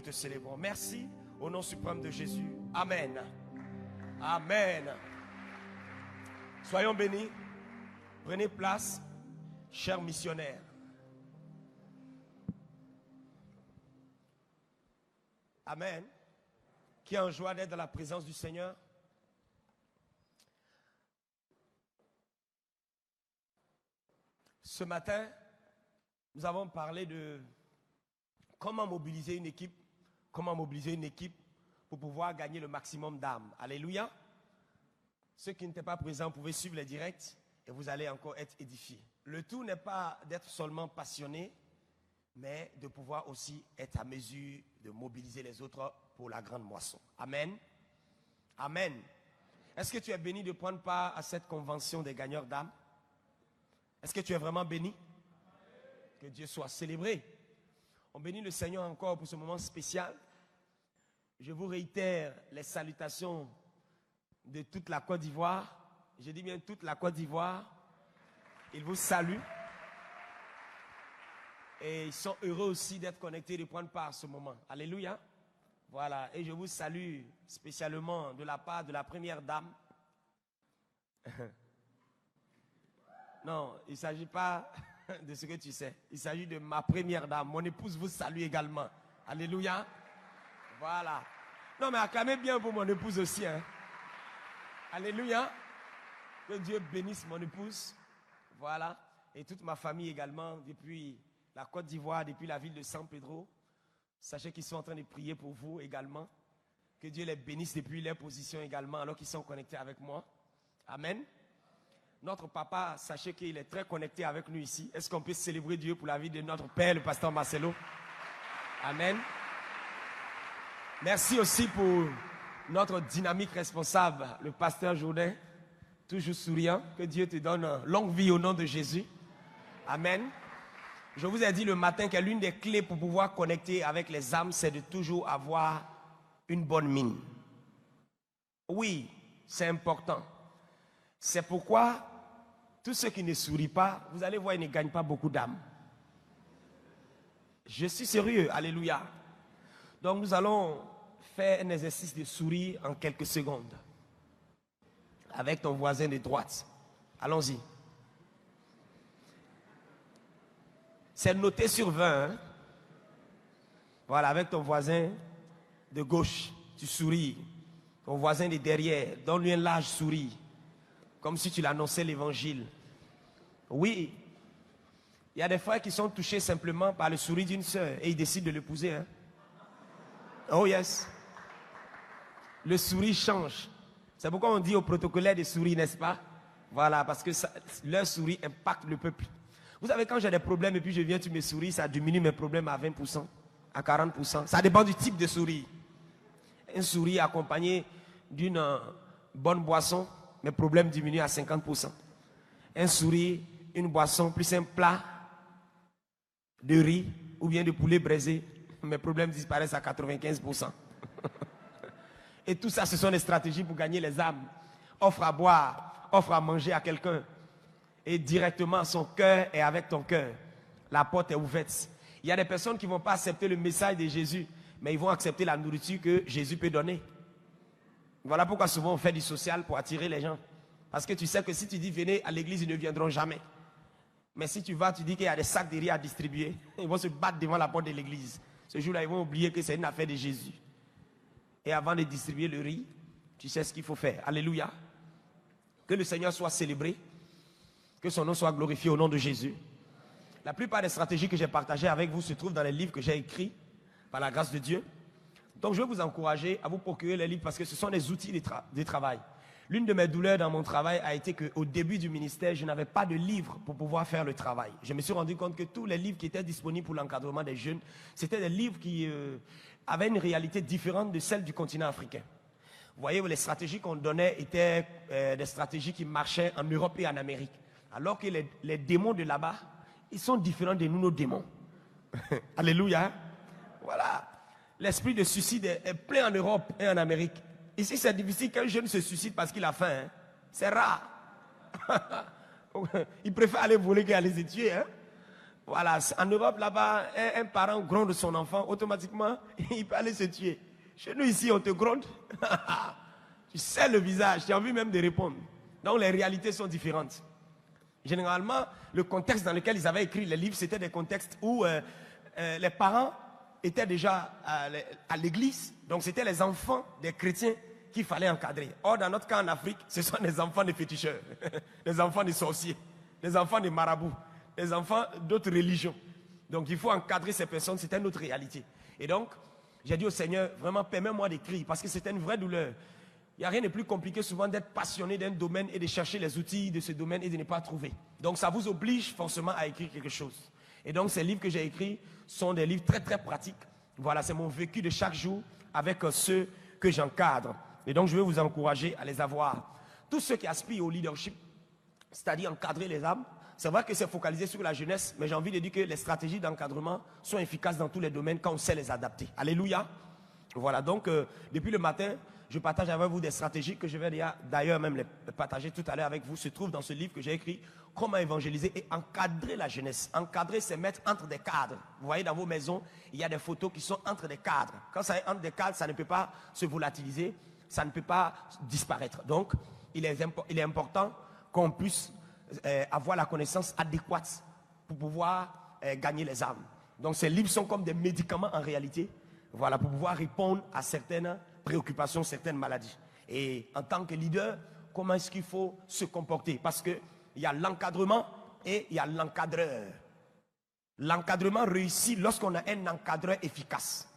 te célébrons. Merci au nom suprême de Jésus. Amen. Amen. Soyons bénis. Prenez place, chers missionnaires. Amen. Qui est en joie d'être dans la présence du Seigneur? Ce matin, nous avons parlé de comment mobiliser une équipe pour pouvoir gagner le maximum d'âmes. Alléluia. Ceux qui n'étaient pas présents pouvaient suivre les directs et vous allez encore être édifiés. Le tout n'est pas d'être seulement passionné, mais de pouvoir aussi être à mesure de mobiliser les autres pour la grande moisson. Amen. Amen. Est-ce que tu es béni de prendre part à cette convention des gagneurs d'âmes? Est-ce que tu es vraiment béni? Que Dieu soit célébré. On bénit le Seigneur encore pour ce moment spécial. Je vous réitère les salutations de toute la Côte d'Ivoire. Je dis bien toute la Côte d'Ivoire. Ils vous saluent. Et ils sont heureux aussi d'être connectés, de prendre part à ce moment. Alléluia. Voilà. Et je vous salue spécialement de la part de la première dame. Non, il ne s'agit pas de ce que tu sais. Il s'agit de ma première dame. Mon épouse vous salue également. Alléluia. Voilà. Non, mais acclamez bien pour mon épouse aussi. Hein. Alléluia. Que Dieu bénisse mon épouse. Voilà. Et toute ma famille également, depuis la Côte d'Ivoire, depuis la ville de San Pedro. Sachez qu'ils sont en train de prier pour vous également. Que Dieu les bénisse depuis leur position également, alors qu'ils sont connectés avec moi. Amen. Notre papa, sachez qu'il est très connecté avec nous ici. Est-ce qu'on peut célébrer Dieu pour la vie de notre père, le pasteur Marcelo? Amen. Merci aussi pour notre dynamique responsable, le pasteur Jourdain, toujours souriant. Que Dieu te donne longue vie au nom de Jésus. Amen. Je vous ai dit le matin que l'une des clés pour pouvoir connecter avec les âmes, c'est de toujours avoir une bonne mine. Oui, c'est important. C'est pourquoi tous ceux qui ne sourient pas, vous allez voir, ils ne gagnent pas beaucoup d'âmes. Je suis sérieux, alléluia. Donc nous allons faire un exercice de sourire en quelques secondes. Avec ton voisin de droite. Allons-y. C'est noté sur 20. Hein? Voilà, avec ton voisin de gauche, tu souris. Ton voisin de derrière, donne-lui un large sourire. Comme si tu l'annonçais l'évangile. Oui, il y a des frères qui sont touchés simplement par le sourire d'une sœur et ils décident de l'épouser. Hein? Oh yes. Le sourire change. C'est pourquoi on dit aux protocolaires de sourire, n'est-ce pas? Voilà, parce que leur sourire impacte le peuple. Vous savez, quand j'ai des problèmes et puis je viens, tu me souris, ça diminue mes problèmes à 20%, à 40%. Ça dépend du type de sourire. Un sourire accompagné d'une bonne boisson, mes problèmes diminuent à 50%. Un sourire, une boisson, plus un plat de riz ou bien de poulet braisé, mes problèmes disparaissent à 95%. Et tout ça, ce sont des stratégies pour gagner les âmes. Offre à boire, offre à manger à quelqu'un. Et directement, son cœur est avec ton cœur. La porte est ouverte. Il y a des personnes qui ne vont pas accepter le message de Jésus, mais ils vont accepter la nourriture que Jésus peut donner. Voilà pourquoi souvent on fait du social pour attirer les gens. Parce que tu sais que si tu dis venez à l'église, ils ne viendront jamais. Mais si tu vas, tu dis qu'il y a des sacs de riz à distribuer. Ils vont se battre devant la porte de l'église. Ce jour-là, ils vont oublier que c'est une affaire de Jésus. Et avant de distribuer le riz, tu sais ce qu'il faut faire. Alléluia. Que le Seigneur soit célébré. Que son nom soit glorifié au nom de Jésus. La plupart des stratégies que j'ai partagées avec vous se trouvent dans les livres que j'ai écrits par la grâce de Dieu. Donc je vais vous encourager à vous procurer les livres parce que ce sont des outils de travail. L'une de mes douleurs dans mon travail a été qu'au début du ministère, je n'avais pas de livres pour pouvoir faire le travail. Je me suis rendu compte que tous les livres qui étaient disponibles pour l'encadrement des jeunes, c'était des livres qui avaient une réalité différente de celle du continent africain. Vous voyez, les stratégies qu'on donnait étaient des stratégies qui marchaient en Europe et en Amérique. Alors que les démons de là-bas, ils sont différents de nous, nos démons. Alléluia. Voilà. L'esprit de suicide est plein en Europe et en Amérique. Ici, c'est difficile qu'un jeune se suicide parce qu'il a faim. Hein. C'est rare. Il préfère aller voler qu'aller se tuer. Hein. Voilà, en Europe, là-bas, un parent gronde son enfant, automatiquement, il peut aller se tuer. Chez nous, ici, on te gronde. Tu sais le visage, tu as envie même de répondre. Donc, les réalités sont différentes. Généralement, le contexte dans lequel ils avaient écrit les livres, c'était des contextes où les parents étaient déjà à l'église. Donc, c'était les enfants des chrétiens qu'il fallait encadrer. Or, dans notre cas en Afrique, ce sont les enfants des féticheurs, les enfants des sorciers, les enfants des marabouts, les enfants d'autres religions. Donc, il faut encadrer ces personnes, c'était notre réalité. Et donc, j'ai dit au Seigneur, vraiment, permets-moi d'écrire, parce que c'était une vraie douleur. Il n'y a rien de plus compliqué souvent d'être passionné d'un domaine et de chercher les outils de ce domaine et de ne pas trouver. Donc, ça vous oblige forcément à écrire quelque chose. Et donc, ces livres que j'ai écrits sont des livres très, très pratiques. Voilà, c'est mon vécu de chaque jour avec ceux que j'encadre. Et donc, je veux vous encourager à les avoir. Tous ceux qui aspirent au leadership, c'est-à-dire encadrer les âmes, c'est vrai que c'est focalisé sur la jeunesse, mais j'ai envie de dire que les stratégies d'encadrement sont efficaces dans tous les domaines quand on sait les adapter. Alléluia. Voilà, donc, depuis le matin, je partage avec vous des stratégies que je vais d'ailleurs même les partager tout à l'heure avec vous. Se trouve dans ce livre que j'ai écrit, Comment évangéliser et encadrer la jeunesse. Encadrer, c'est mettre entre des cadres. Vous voyez dans vos maisons, il y a des photos qui sont entre des cadres. Quand ça est entre des cadres, ça ne peut pas se volatiliser, ça ne peut pas disparaître. Donc, il est important qu'on puisse avoir la connaissance adéquate pour pouvoir gagner les âmes. Donc, ces livres sont comme des médicaments en réalité, voilà, pour pouvoir répondre à certaines préoccupations, certaines maladies. Et en tant que leader, comment est-ce qu'il faut se comporter? Parce qu'il y a l'encadrement et il y a l'encadreur. L'encadrement réussit lorsqu'on a un encadreur efficace.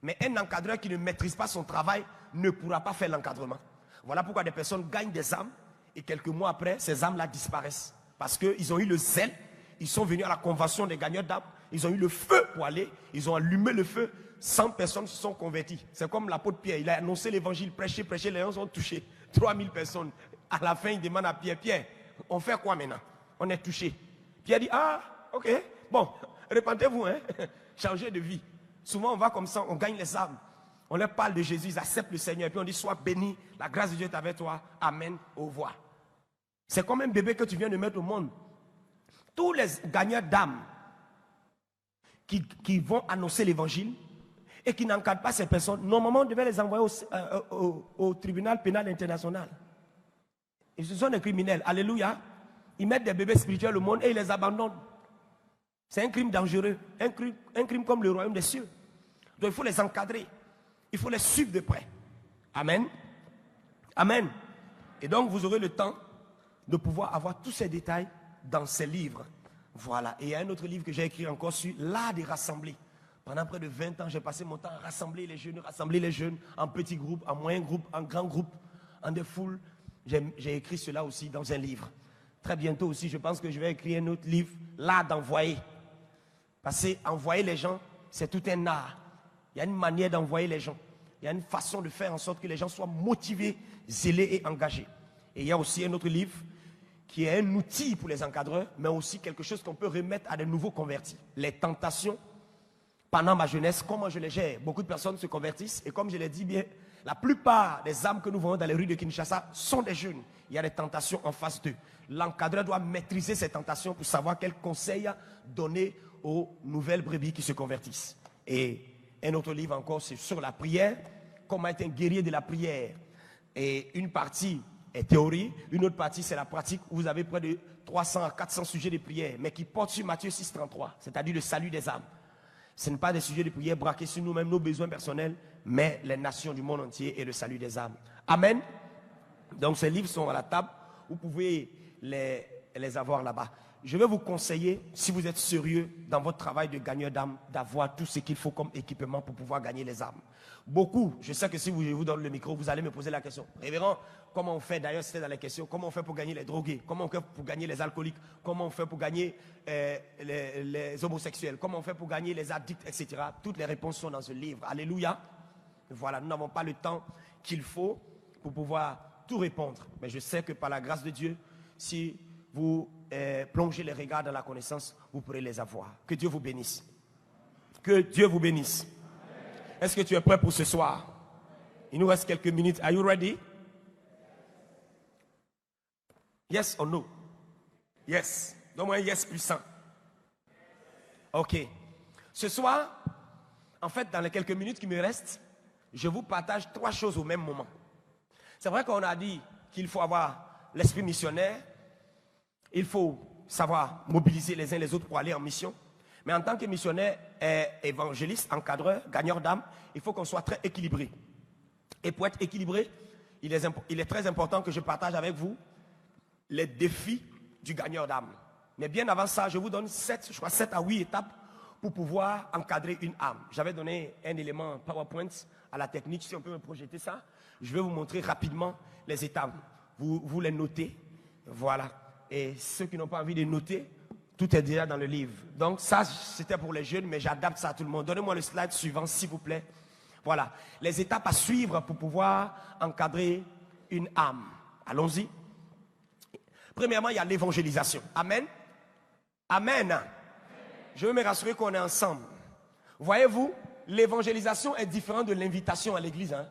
Mais un encadreur qui ne maîtrise pas son travail ne pourra pas faire l'encadrement. Voilà pourquoi des personnes gagnent des âmes et quelques mois après, ces âmes-là disparaissent. Parce qu'ils ont eu le zèle, ils sont venus à la convention des gagneurs d'âmes, ils ont eu le feu pour aller, ils ont allumé le feu. 100 personnes se sont converties. C'est comme l'apôtre Pierre. Il a annoncé l'évangile, prêché, les gens sont touchés. 3000 personnes. À la fin, il demande à Pierre, Pierre, on fait quoi maintenant? On est touché. Pierre dit, ah, ok, bon, répentez-vous, hein? Changez de vie. Souvent, on va comme ça, on gagne les âmes. On leur parle de Jésus, ils acceptent le Seigneur. Et puis on dit, sois béni, la grâce de Dieu est avec toi. Amen, au revoir. C'est comme un bébé que tu viens de mettre au monde. Tous les gagneurs d'âmes qui vont annoncer l'évangile, et qui n'encadrent pas ces personnes, normalement, on devait les envoyer au tribunal pénal international. Et ce sont des criminels. Alléluia. Ils mettent des bébés spirituels au monde et ils les abandonnent. C'est un crime dangereux. Un crime comme le royaume des cieux. Donc il faut les encadrer. Il faut les suivre de près. Amen. Amen. Et donc vous aurez le temps de pouvoir avoir tous ces détails dans ces livres. Voilà. Et il y a un autre livre que j'ai écrit encore sur l'art de rassembler. Pendant près de 20 ans, j'ai passé mon temps à rassembler les jeunes en petits groupes, en moyens groupes, en grands groupes, en des foules. J'ai écrit cela aussi dans un livre. Très bientôt aussi, je pense que je vais écrire un autre livre, l'art d'envoyer. Parce que envoyer les gens, c'est tout un art. Il y a une manière d'envoyer les gens. Il y a une façon de faire en sorte que les gens soient motivés, zélés et engagés. Et il y a aussi un autre livre qui est un outil pour les encadreurs, mais aussi quelque chose qu'on peut remettre à de nouveaux convertis. Les tentations. Pendant ma jeunesse, comment je les gère? Beaucoup de personnes se convertissent et comme je l'ai dit bien, la plupart des âmes que nous voyons dans les rues de Kinshasa sont des jeunes. Il y a des tentations en face d'eux. L'encadreur doit maîtriser ces tentations pour savoir quels conseils donner aux nouvelles brebis qui se convertissent. Et un autre livre encore, c'est sur la prière, comment être un guerrier de la prière. Et une partie est théorie, une autre partie c'est la pratique où vous avez près de 300 à 400 sujets de prière, mais qui portent sur Matthieu 6,33, c'est-à-dire le salut des âmes. Ce n'est pas des sujets de prière braqués sur nous-mêmes, nos besoins personnels, mais les nations du monde entier et le salut des âmes. Amen. Donc ces livres sont à la table, vous pouvez les avoir là-bas. Je vais vous conseiller, si vous êtes sérieux dans votre travail de gagneur d'âme, d'avoir tout ce qu'il faut comme équipement pour pouvoir gagner les âmes. Beaucoup, je sais que si je vous donne le micro, vous allez me poser la question. Révérend, comment on fait, d'ailleurs c'était dans les questions, comment on fait pour gagner les drogués, comment on fait pour gagner les alcooliques, comment on fait pour gagner les homosexuels, comment on fait pour gagner les addicts, etc. Toutes les réponses sont dans ce livre. Alléluia. Voilà, nous n'avons pas le temps qu'il faut pour pouvoir tout répondre. Mais je sais que par la grâce de Dieu, si vous plongez les regards dans la connaissance, vous pourrez les avoir. Que Dieu vous bénisse. Que Dieu vous bénisse. Est-ce que tu es prêt pour ce soir? Il nous reste quelques minutes. Are you ready? Yes or no? Yes. Donne-moi un yes puissant. Ok. Ce soir, en fait, dans les quelques minutes qui me restent, je vous partage 3 choses au même moment. C'est vrai qu'on a dit qu'il faut avoir l'esprit missionnaire, il faut savoir mobiliser les uns les autres pour aller en mission. Mais en tant que missionnaire, évangéliste, encadreur, gagneur d'âme, il faut qu'on soit très équilibré. Et pour être équilibré, il est très important que je partage avec vous les défis du gagneur d'âme. Mais bien avant ça, je vous donne 7 à 8 étapes pour pouvoir encadrer une âme. J'avais donné un élément PowerPoint à la technique. Si on peut me projeter ça, je vais vous montrer rapidement les étapes. Vous les notez. Voilà. Et ceux qui n'ont pas envie de noter, tout est déjà dans le livre. Donc ça, c'était pour les jeunes, mais j'adapte ça à tout le monde. Donnez-moi le slide suivant, s'il vous plaît. Voilà. Les étapes à suivre pour pouvoir encadrer une âme. Allons-y. Premièrement, il y a l'évangélisation. Amen. Amen. Je veux me rassurer qu'on est ensemble. Voyez-vous, l'évangélisation est différente de l'invitation à l'église. Hein?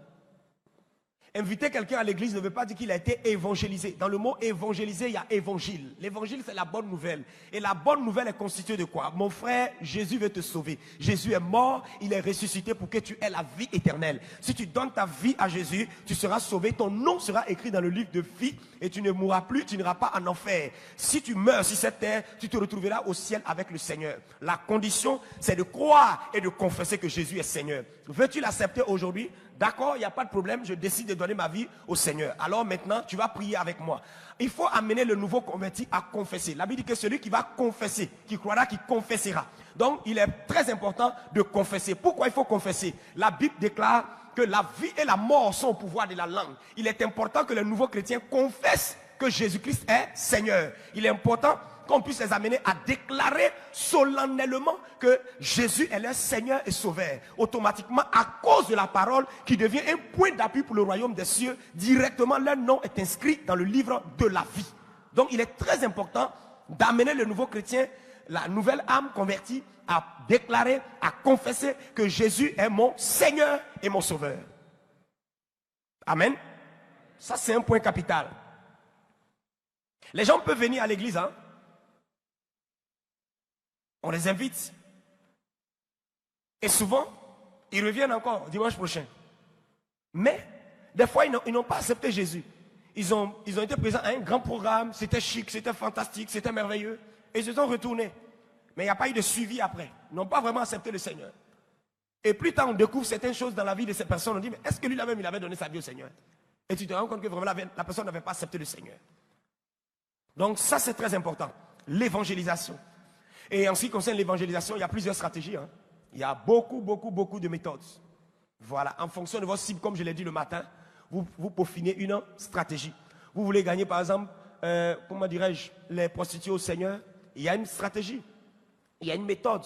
Inviter quelqu'un à l'église ne veut pas dire qu'il a été évangélisé. Dans le mot évangéliser, il y a évangile. L'évangile, c'est la bonne nouvelle. Et la bonne nouvelle est constituée de quoi? Mon frère, Jésus veut te sauver. Jésus est mort, il est ressuscité pour que tu aies la vie éternelle. Si tu donnes ta vie à Jésus, tu seras sauvé. Ton nom sera écrit dans le livre de vie et tu ne mourras plus, tu n'iras pas en enfer. Si tu meurs sur cette terre, tu te retrouveras au ciel avec le Seigneur. La condition, c'est de croire et de confesser que Jésus est Seigneur. Veux-tu l'accepter aujourd'hui? D'accord, il n'y a pas de problème, je décide de donner ma vie au Seigneur. Alors maintenant, tu vas prier avec moi. Il faut amener le nouveau converti à confesser. La Bible dit que celui qui va confesser, qui croira, qui confessera. Donc, il est très important de confesser. Pourquoi il faut confesser? La Bible déclare que la vie et la mort sont au pouvoir de la langue. Il est important que les nouveaux chrétiens confessent que Jésus-Christ est Seigneur. Il est important qu'on puisse les amener à déclarer solennellement que Jésus est leur Seigneur et Sauveur. Automatiquement, à cause de la parole qui devient un point d'appui pour le royaume des cieux, directement leur nom est inscrit dans le livre de la vie. Donc il est très important d'amener le nouveau chrétien, la nouvelle âme convertie, à déclarer, à confesser que Jésus est mon Seigneur et mon Sauveur. Amen. Ça c'est un point capital. Les gens peuvent venir à l'église, hein. On les invite. Et souvent, ils reviennent encore dimanche prochain. Mais, des fois, ils n'ont pas accepté Jésus. Ils ont été présents à un grand programme, c'était chic, c'était fantastique, c'était merveilleux. Et ils se sont retournés. Mais il n'y a pas eu de suivi après. Ils n'ont pas vraiment accepté le Seigneur. Et plus tard, on découvre certaines choses dans la vie de ces personnes. On dit, mais est-ce que lui-même, il avait donné sa vie au Seigneur? Et tu te rends compte que vraiment la personne n'avait pas accepté le Seigneur. Donc ça, c'est très important. L'évangélisation. Et en ce qui concerne l'évangélisation, il y a plusieurs stratégies. Hein. Il y a beaucoup de méthodes. Voilà, en fonction de votre cible, comme je l'ai dit le matin, vous peaufinez une stratégie. Vous voulez gagner, par exemple, comment dirais-je, les prostituées au Seigneur. Il y a une stratégie. Il y a une méthode.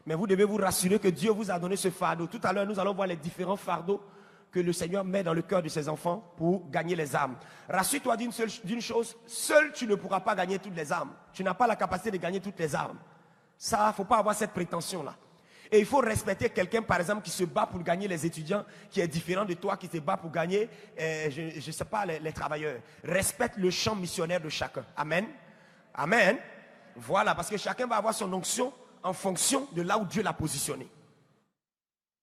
Mais vous devez vous rassurer que Dieu vous a donné ce fardeau. Tout à l'heure, nous allons voir les différents fardeaux que le Seigneur met dans le cœur de ses enfants pour gagner les âmes. Rassure-toi d'une chose, seul tu ne pourras pas gagner toutes les âmes. Tu n'as pas la capacité de gagner toutes les âmes. Ça, il ne faut pas avoir cette prétention-là. Et il faut respecter quelqu'un, par exemple, qui se bat pour gagner les étudiants, qui est différent de toi, qui se bat pour gagner, je ne sais pas, les travailleurs. Respecte le champ missionnaire de chacun. Amen. Amen. Voilà, parce que chacun va avoir son onction en fonction de là où Dieu l'a positionné.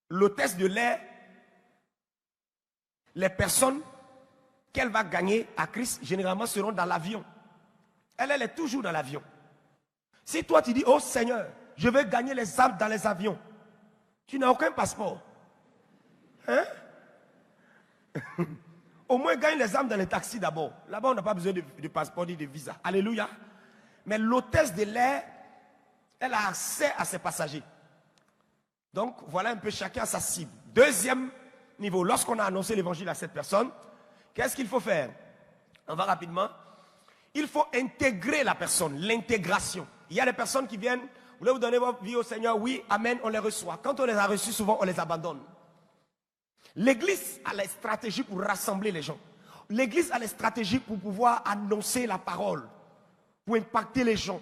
L'hôtesse de l'air, les personnes qu'elle va gagner à Christ, généralement seront dans l'avion. Elle est toujours dans l'avion. Si toi tu dis, oh Seigneur, je veux gagner les âmes dans les avions, tu n'as aucun passeport. Hein? Au moins gagne les âmes dans les taxis d'abord. Là-bas, on n'a pas besoin de passeport ni de visa. Alléluia. Mais l'hôtesse de l'air, elle a accès à ses passagers. Donc, voilà un peu chacun sa cible. Deuxième niveau, lorsqu'on a annoncé l'évangile à cette personne, qu'est-ce qu'il faut faire? On va rapidement. Il faut intégrer la personne, l'intégration. Il y a des personnes qui viennent, vous voulez vous donner votre vie au Seigneur? Oui, amen, on les reçoit. Quand on les a reçus, souvent on les abandonne. L'église a les stratégies pour rassembler les gens. L'église a les stratégies pour pouvoir annoncer la parole, pour impacter les gens.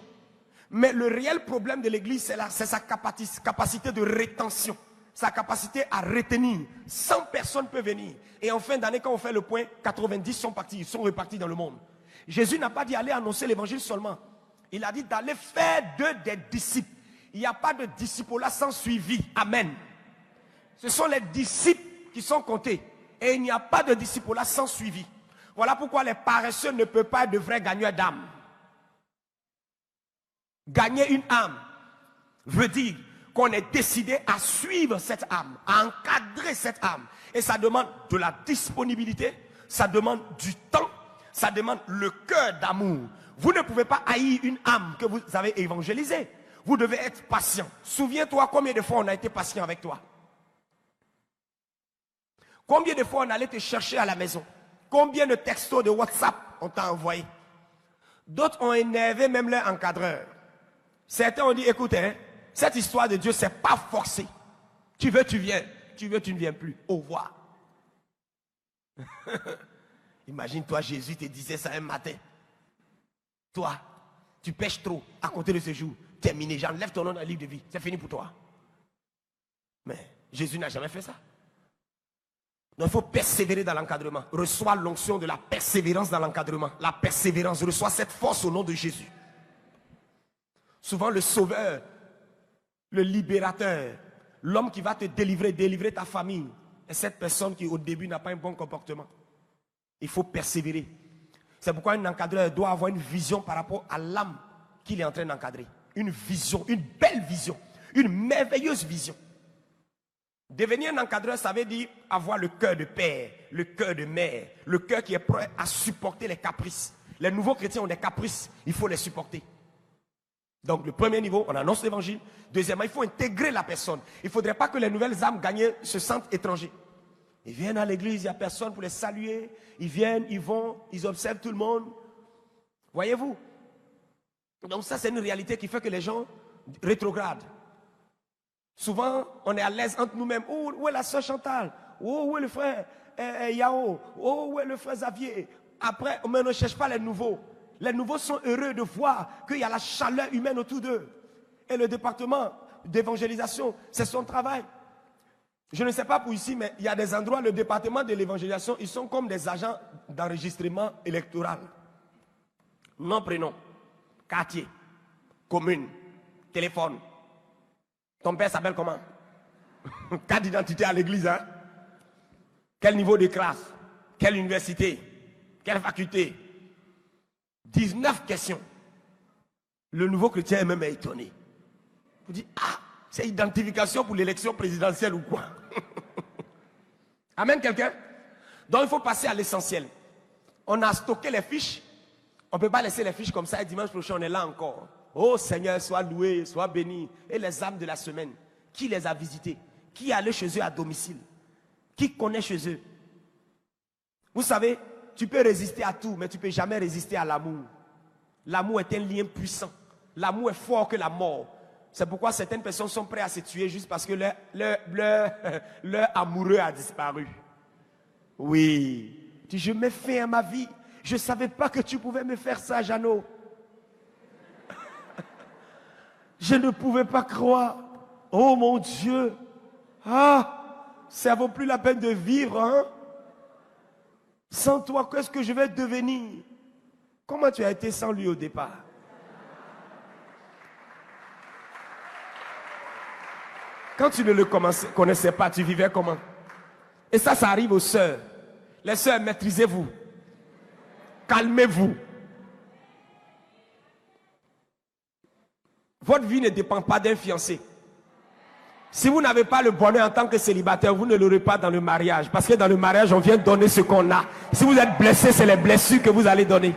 Mais le réel problème de l'église, c'est sa capacité de rétention, sa capacité à retenir. 100 personnes peuvent venir. Et en fin d'année, quand on fait le point, 90 sont partis, ils sont repartis dans le monde. Jésus n'a pas dit aller annoncer l'évangile seulement. Il a dit d'aller faire d'eux des disciples. Il n'y a pas de disciple sans suivi. Amen. Ce sont les disciples qui sont comptés. Et il n'y a pas de disciple sans suivi. Voilà pourquoi les paresseux ne peuvent pas être de vrais gagneurs d'âme. Gagner une âme veut dire qu'on est décidé à suivre cette âme, à encadrer cette âme. Et ça demande de la disponibilité, ça demande du temps, ça demande le cœur d'amour. Vous ne pouvez pas haïr une âme que vous avez évangélisée. Vous devez être patient. Souviens-toi combien de fois on a été patient avec toi. Combien de fois on allait te chercher à la maison. Combien de textos de WhatsApp on t'a envoyé. D'autres ont énervé même leur encadreur. Certains ont dit, écoute, hein, cette histoire de Dieu, c'est pas forcé. Tu veux, tu viens. Tu veux, tu ne viens plus. Au revoir. Imagine-toi, Jésus te disait ça un matin. Toi, tu pêches trop à côté de ce jour. Terminé, j'enlève ton nom dans le livre de vie. C'est fini pour toi. Mais Jésus n'a jamais fait ça. Donc il faut persévérer dans l'encadrement. Reçois l'onction de la persévérance dans l'encadrement. La persévérance, reçois cette force au nom de Jésus. Souvent le sauveur, le libérateur, l'homme qui va te délivrer ta famille, est cette personne qui au début n'a pas un bon comportement. Il faut persévérer. C'est pourquoi un encadreur doit avoir une vision par rapport à l'âme qu'il est en train d'encadrer. Une vision, une belle vision, une merveilleuse vision. Devenir un encadreur, ça veut dire avoir le cœur de père, le cœur de mère, le cœur qui est prêt à supporter les caprices. Les nouveaux chrétiens ont des caprices, il faut les supporter. Donc le premier niveau, on annonce l'évangile. Deuxièmement, il faut intégrer la personne. Il ne faudrait pas que les nouvelles âmes gagnées se sentent étrangers. Ils viennent à l'église, il n'y a personne pour les saluer. Ils viennent, ils vont, ils observent tout le monde. Voyez-vous? Donc ça, c'est une réalité qui fait que les gens rétrogradent. Souvent, on est à l'aise entre nous-mêmes. Oh, où est la sœur Chantal? Oh, où est le frère Yao? Oh, où est le frère Xavier? Après, mais on ne cherche pas les nouveaux. Les nouveaux sont heureux de voir qu'il y a la chaleur humaine autour d'eux. Et le département d'évangélisation, c'est son travail. Je ne sais pas pour ici, mais il y a des endroits, le département de l'évangélisation, ils sont comme des agents d'enregistrement électoral. Nom, prénom, quartier, commune, téléphone. Ton père s'appelle comment? Carte d'identité à l'église, hein? Quel niveau de classe? Quelle université? Quelle faculté? 19 questions. Le nouveau chrétien est même étonné. Vous dites, ah, c'est identification pour l'élection présidentielle ou quoi? Amen, quelqu'un? Donc il faut passer à l'essentiel. On a stocké les fiches. On ne peut pas laisser les fiches comme ça et dimanche prochain on est là encore. Oh Seigneur, sois loué, sois béni. Et les âmes de la semaine, qui les a visités? Qui est allé chez eux à domicile? Qui connaît chez eux? Vous savez, tu peux résister à tout, mais tu ne peux jamais résister à l'amour. L'amour est un lien puissant. L'amour est fort que la mort. C'est pourquoi certaines personnes sont prêtes à se tuer juste parce que leur amoureux a disparu. Oui. Je mets fin à ma vie. Je ne savais pas que tu pouvais me faire ça, Jeannot. Je ne pouvais pas croire. Oh mon Dieu. Ah, ça ne vaut plus la peine de vivre, hein? Sans toi, qu'est-ce que je vais devenir? Comment tu as été sans lui au départ? Quand tu ne le connaissais pas, tu vivais comment? Et ça arrive aux sœurs. Les sœurs, maîtrisez-vous. Calmez-vous. Votre vie ne dépend pas d'un fiancé. Si vous n'avez pas le bonheur en tant que célibataire, vous ne l'aurez pas dans le mariage. Parce que dans le mariage, on vient donner ce qu'on a. Si vous êtes blessé, c'est les blessures que vous allez donner.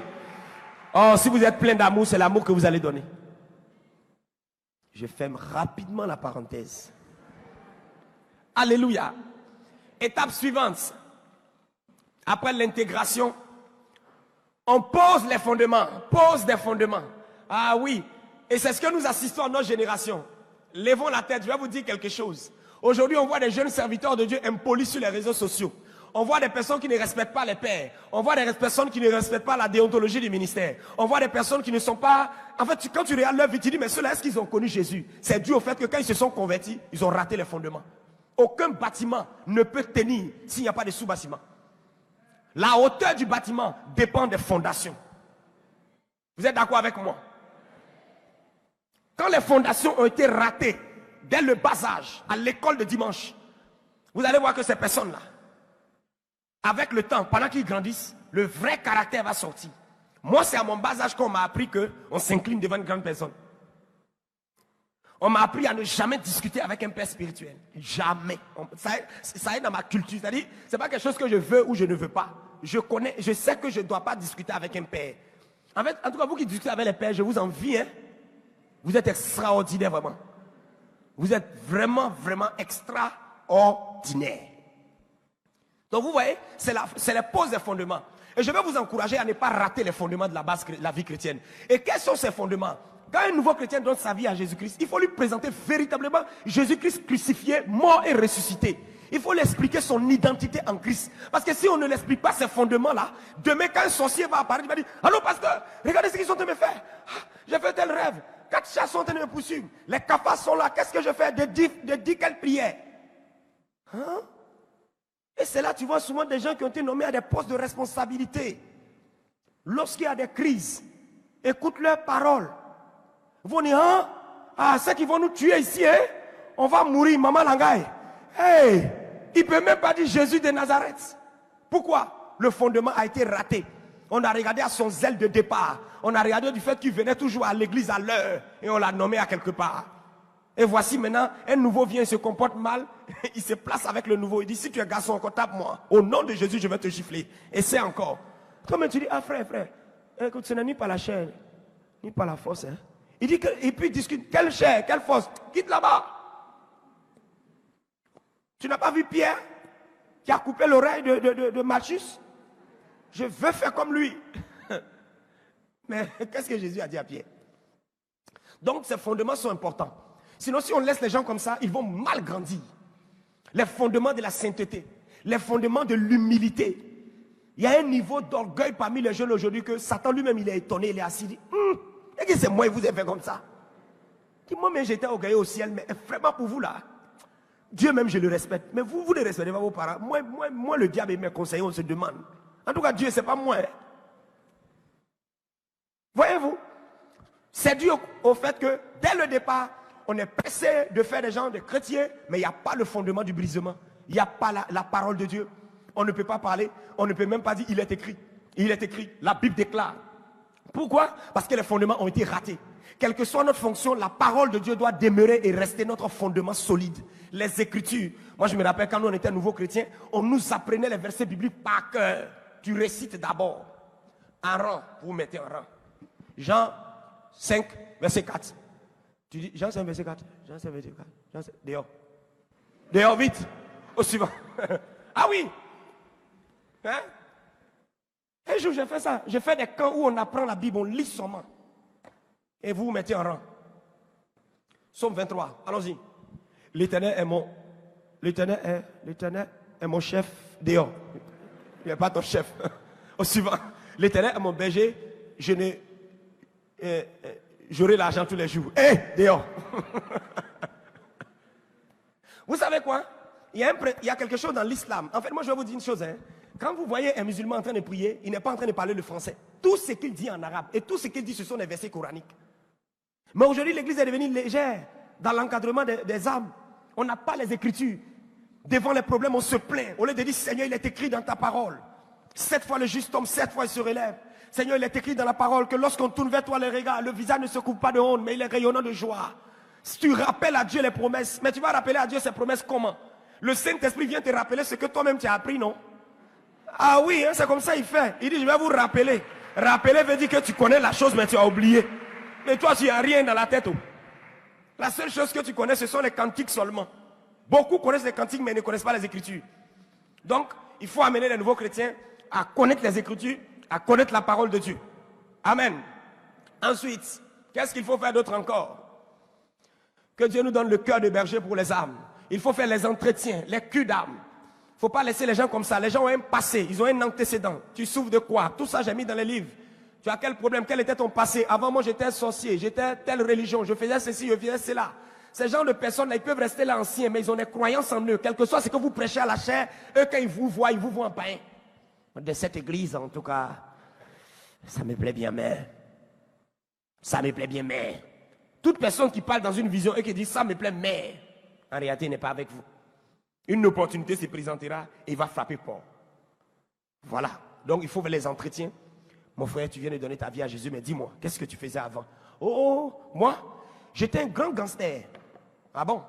Oh, si vous êtes plein d'amour, c'est l'amour que vous allez donner. Je ferme rapidement la parenthèse. Alléluia. Étape suivante. Après l'intégration, on pose les fondements. Pose des fondements. Ah oui. Et c'est ce que nous assistons à notre génération. Lèvons la tête, je vais vous dire quelque chose. Aujourd'hui, on voit des jeunes serviteurs de Dieu impolis sur les réseaux sociaux. On voit des personnes qui ne respectent pas les pères. On voit des personnes qui ne respectent pas la déontologie du ministère. On voit des personnes qui ne sont pas... En fait, quand tu regardes leur vie, tu dis, mais ceux-là, est-ce qu'ils ont connu Jésus? C'est dû au fait que quand ils se sont convertis, ils ont raté les fondements. Aucun bâtiment ne peut tenir s'il n'y a pas de sous-bâtiment. La hauteur du bâtiment dépend des fondations. Vous êtes d'accord avec moi? Quand les fondations ont été ratées dès le bas âge, à l'école de dimanche, vous allez voir que ces personnes-là, avec le temps, pendant qu'ils grandissent, le vrai caractère va sortir. Moi, c'est à mon bas âge qu'on m'a appris qu'on s'incline devant une grande personne. On m'a appris à ne jamais discuter avec un père spirituel. Jamais. Ça est dans ma culture. C'est-à-dire, ce n'est pas quelque chose que je veux ou je ne veux pas. Je sais que je ne dois pas discuter avec un père. En fait, en tout cas, vous qui discutez avec les pères, je vous envie. Hein? Vous êtes extraordinaire, vraiment. Vous êtes vraiment, vraiment extraordinaire. Donc, vous voyez, c'est la pose des fondements. Et je vais vous encourager à ne pas rater les fondements de la vie chrétienne. Et quels sont ces fondements? Quand un nouveau chrétien donne sa vie à Jésus-Christ, il faut lui présenter véritablement Jésus-Christ crucifié, mort et ressuscité. Il faut lui expliquer son identité en Christ. Parce que si on ne l'explique pas ces fondements-là, demain quand un sorcier va apparaître, il va dire, allô pasteur, regardez ce qu'ils sont en train de me faire. J'ai fait tel rêve. 4 chats sont en train de me poursuivre. Les cafards sont là. Qu'est-ce que je fais? De dire quelle prière? Hein? Et c'est là tu vois souvent des gens qui ont été nommés à des postes de responsabilité. Lorsqu'il y a des crises, écoute leurs paroles. Ils vont dire, hein? Ah, ceux qui vont nous tuer ici, hein? On va mourir, maman Langaï. Hey! Il ne peut même pas dire Jésus de Nazareth. Pourquoi? Le fondement a été raté. On a regardé à son zèle de départ. On a regardé du fait qu'il venait toujours à l'église à l'heure. Et on l'a nommé à quelque part. Et voici maintenant, un nouveau vient, il se comporte mal. Il se place avec le nouveau. Il dit, si tu es garçon, encore tape-moi. Au nom de Jésus, je vais te gifler. Et c'est encore. Comme tu dis, ah frère, écoute, ce n'est ni par la chair, ni par la force. Hein. Il dit, et puis il discute, quelle chair, quelle force? Quitte là-bas. Tu n'as pas vu Pierre qui a coupé l'oreille de Malchus? Je veux faire comme lui. Mais qu'est-ce que Jésus a dit à Pierre? Donc ces fondements sont importants. Sinon, si on laisse les gens comme ça, ils vont mal grandir. Les fondements de la sainteté, les fondements de l'humilité. Il y a un niveau d'orgueil parmi les jeunes aujourd'hui que Satan lui-même, il est étonné, il est assis, il dit, et que c'est moi, il vous a fait comme ça. Il dit, moi, mais j'étais orgueilleux au ciel, mais vraiment pour vous là, Dieu même, je le respecte. Mais vous ne respectez pas vos parents. Moi, le diable et mes conseillers, on se demande. En tout cas, Dieu, ce n'est pas moi. Hein. Voyez-vous, c'est dû au fait que, dès le départ, on est pressé de faire des gens des chrétiens, mais il n'y a pas le fondement du brisement. Il n'y a pas la parole de Dieu. On ne peut pas parler, on ne peut même pas dire, il est écrit. Il est écrit, la Bible déclare. Pourquoi? Parce que les fondements ont été ratés. Quelle que soit notre fonction, la parole de Dieu doit demeurer et rester notre fondement solide. Les Écritures. Moi, je me rappelle quand nous on était nouveaux chrétiens, on nous apprenait les versets bibliques par cœur. Tu récites d'abord en rang, vous mettez en rang. Jean 5, verset 4. Tu dis, Jean 5, verset 4. Jean 5, verset 4. Jean 5, dehors. Dehors, vite. Au suivant. Ah oui. Hein? Un jour, j'ai fait ça. J'ai fait des camps où on apprend la Bible, on lit seulement. Et vous vous mettez en rang. Psaume 23, allons-y. L'Éternel est mon chef dehors. Il n'est pas ton chef. Au suivant. L'Éternel est mon berger. J'aurai l'argent tous les jours. Dehors. Vous savez quoi? Il y a quelque chose dans l'islam. En fait, moi je vais vous dire une chose. Hein. Quand vous voyez un musulman en train de prier, il n'est pas en train de parler le français. Tout ce qu'il dit en arabe et tout ce qu'il dit, ce sont des versets coraniques. Mais aujourd'hui, l'église est devenue légère dans l'encadrement des âmes. On n'a pas les Écritures. Devant les problèmes, on se plaint. Au lieu de dire, Seigneur, il est écrit dans ta parole. 7 fois le juste tombe, 7 fois il se relève. Seigneur, il est écrit dans la parole que lorsqu'on tourne vers toi les regards, le visage ne se coupe pas de honte, mais il est rayonnant de joie. Si tu rappelles à Dieu les promesses, mais tu vas rappeler à Dieu ses promesses comment? Le Saint-Esprit vient te rappeler ce que toi-même tu as appris, non? Ah oui, hein, c'est comme ça il fait. Il dit, je vais vous rappeler. Rappeler veut dire que tu connais la chose, mais tu as oublié. Mais toi, tu n'as rien dans la tête. Oh. La seule chose que tu connais, ce sont les cantiques seulement. Beaucoup connaissent les cantiques, mais ne connaissent pas les Écritures. Donc, il faut amener les nouveaux chrétiens à connaître les Écritures, à connaître la parole de Dieu. Amen. Ensuite, qu'est-ce qu'il faut faire d'autre encore? Que Dieu nous donne le cœur de berger pour les âmes. Il faut faire les entretiens, les culs d'âme. Il ne faut pas laisser les gens comme ça. Les gens ont un passé, ils ont un antécédent. Tu souffres de quoi? Tout ça, j'ai mis dans les livres. Tu as quel problème? Quel était ton passé? Avant, moi, j'étais un sorcier, j'étais telle religion, je faisais ceci, je faisais cela. Ces gens de personnes-là, ils peuvent rester là anciens, mais ils ont des croyances en eux. Quel que soit ce que vous prêchez à la chair, eux, quand ils vous voient en païen. De cette église, en tout cas, ça me plaît bien, mais. Ça me plaît bien, mais. Toute personne qui parle dans une vision et qui dit ça me plaît, mais en réalité, il n'est pas avec vous. Une opportunité se présentera et il va frapper fort. Voilà. Donc, il faut faire les entretiens. Mon frère, tu viens de donner ta vie à Jésus, mais dis-moi, qu'est-ce que tu faisais avant? Oh, moi, j'étais un grand gangster. Ah bon?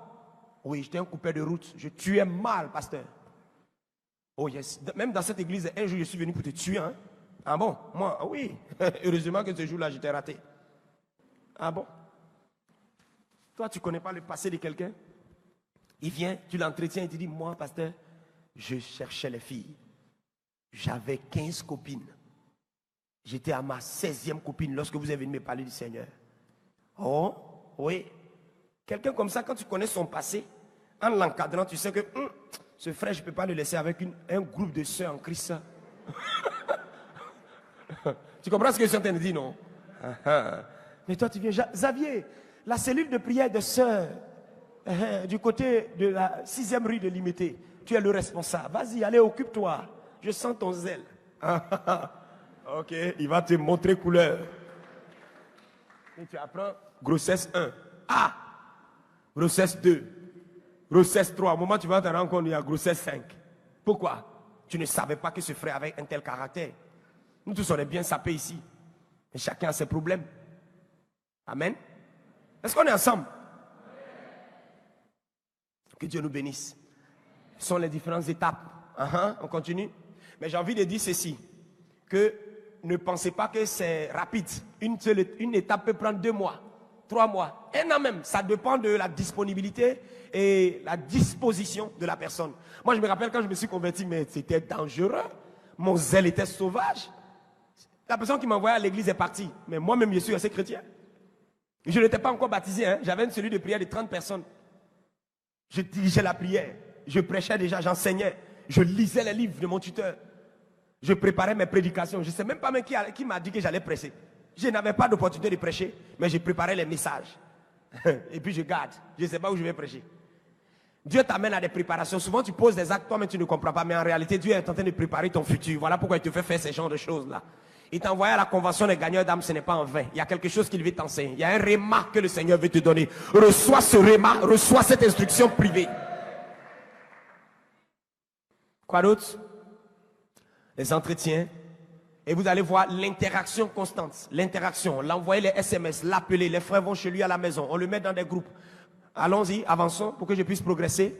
Oui, j'étais un coupeur de route. Je tuais mal, pasteur. Oh yes. Même dans cette église, un jour, je suis venu pour te tuer. Hein? Ah bon? Moi, oui. Heureusement que ce jour-là, j'étais raté. Ah bon? Toi, tu ne connais pas le passé de quelqu'un? Il vient, tu l'entretiens et tu dis, moi, pasteur, je cherchais les filles. J'avais 15 copines. J'étais à ma 16e copine lorsque vous êtes venu me parler du Seigneur. Oh, oui. Quelqu'un comme ça, quand tu connais son passé, en l'encadrant, tu sais que ce frère, je ne peux pas le laisser avec un groupe de sœurs en Christ. Tu comprends ce que je suis en train de dire, non? Mais toi, tu viens, Xavier, la cellule de prière de sœurs, du côté de la 6e rue de Limité, tu es le responsable. Vas-y, allez, occupe-toi. Je sens ton zèle. Ok, il va te montrer couleur. Et tu apprends grossesse 1. Ah! Grossesse 2. Grossesse 3. Au moment où tu vas te rendre compte, il y a grossesse 5. Pourquoi? Tu ne savais pas que ce frère avait un tel caractère. Nous tous, on est bien sapés ici. Et chacun a ses problèmes. Amen. Est-ce qu'on est ensemble? Que Dieu nous bénisse. Ce sont les différentes étapes. On continue. Mais j'ai envie de dire ceci. Que ne pensez pas que c'est rapide. Une étape peut prendre 2 mois, 3 mois, 1 an même. Ça dépend de la disponibilité et la disposition de la personne. Moi, je me rappelle quand je me suis converti, mais c'était dangereux. Mon zèle était sauvage. La personne qui m'envoyait à l'église est partie. Mais moi-même, je suis assez chrétien. Je n'étais pas encore baptisé. Hein. J'avais une cellule de prière de 30 personnes. Je dirigeais la prière. Je prêchais déjà, j'enseignais. Je lisais les livres de mon tuteur. Je préparais mes prédications. Je ne sais même pas qui m'a dit que j'allais prêcher. Je n'avais pas d'opportunité de prêcher, mais je préparais les messages. Et puis je garde. Je ne sais pas où je vais prêcher. Dieu t'amène à des préparations. Souvent tu poses des actes, toi mais tu ne comprends pas. Mais en réalité, Dieu est en train de préparer ton futur. Voilà pourquoi il te fait faire ces genres de choses-là. Il t'a envoyé à la convention des gagneurs d'âme, ce n'est pas en vain. Il y a quelque chose qu'il veut t'enseigner. Il y a un réma que le Seigneur veut te donner. Reçois ce réma, reçois cette instruction privée. Quoi d'autre? Les entretiens. Et vous allez voir l'interaction constante. L'interaction, l'envoyer les SMS, l'appeler. Les frères vont chez lui à la maison. On le met dans des groupes. Allons-y, avançons pour que je puisse progresser.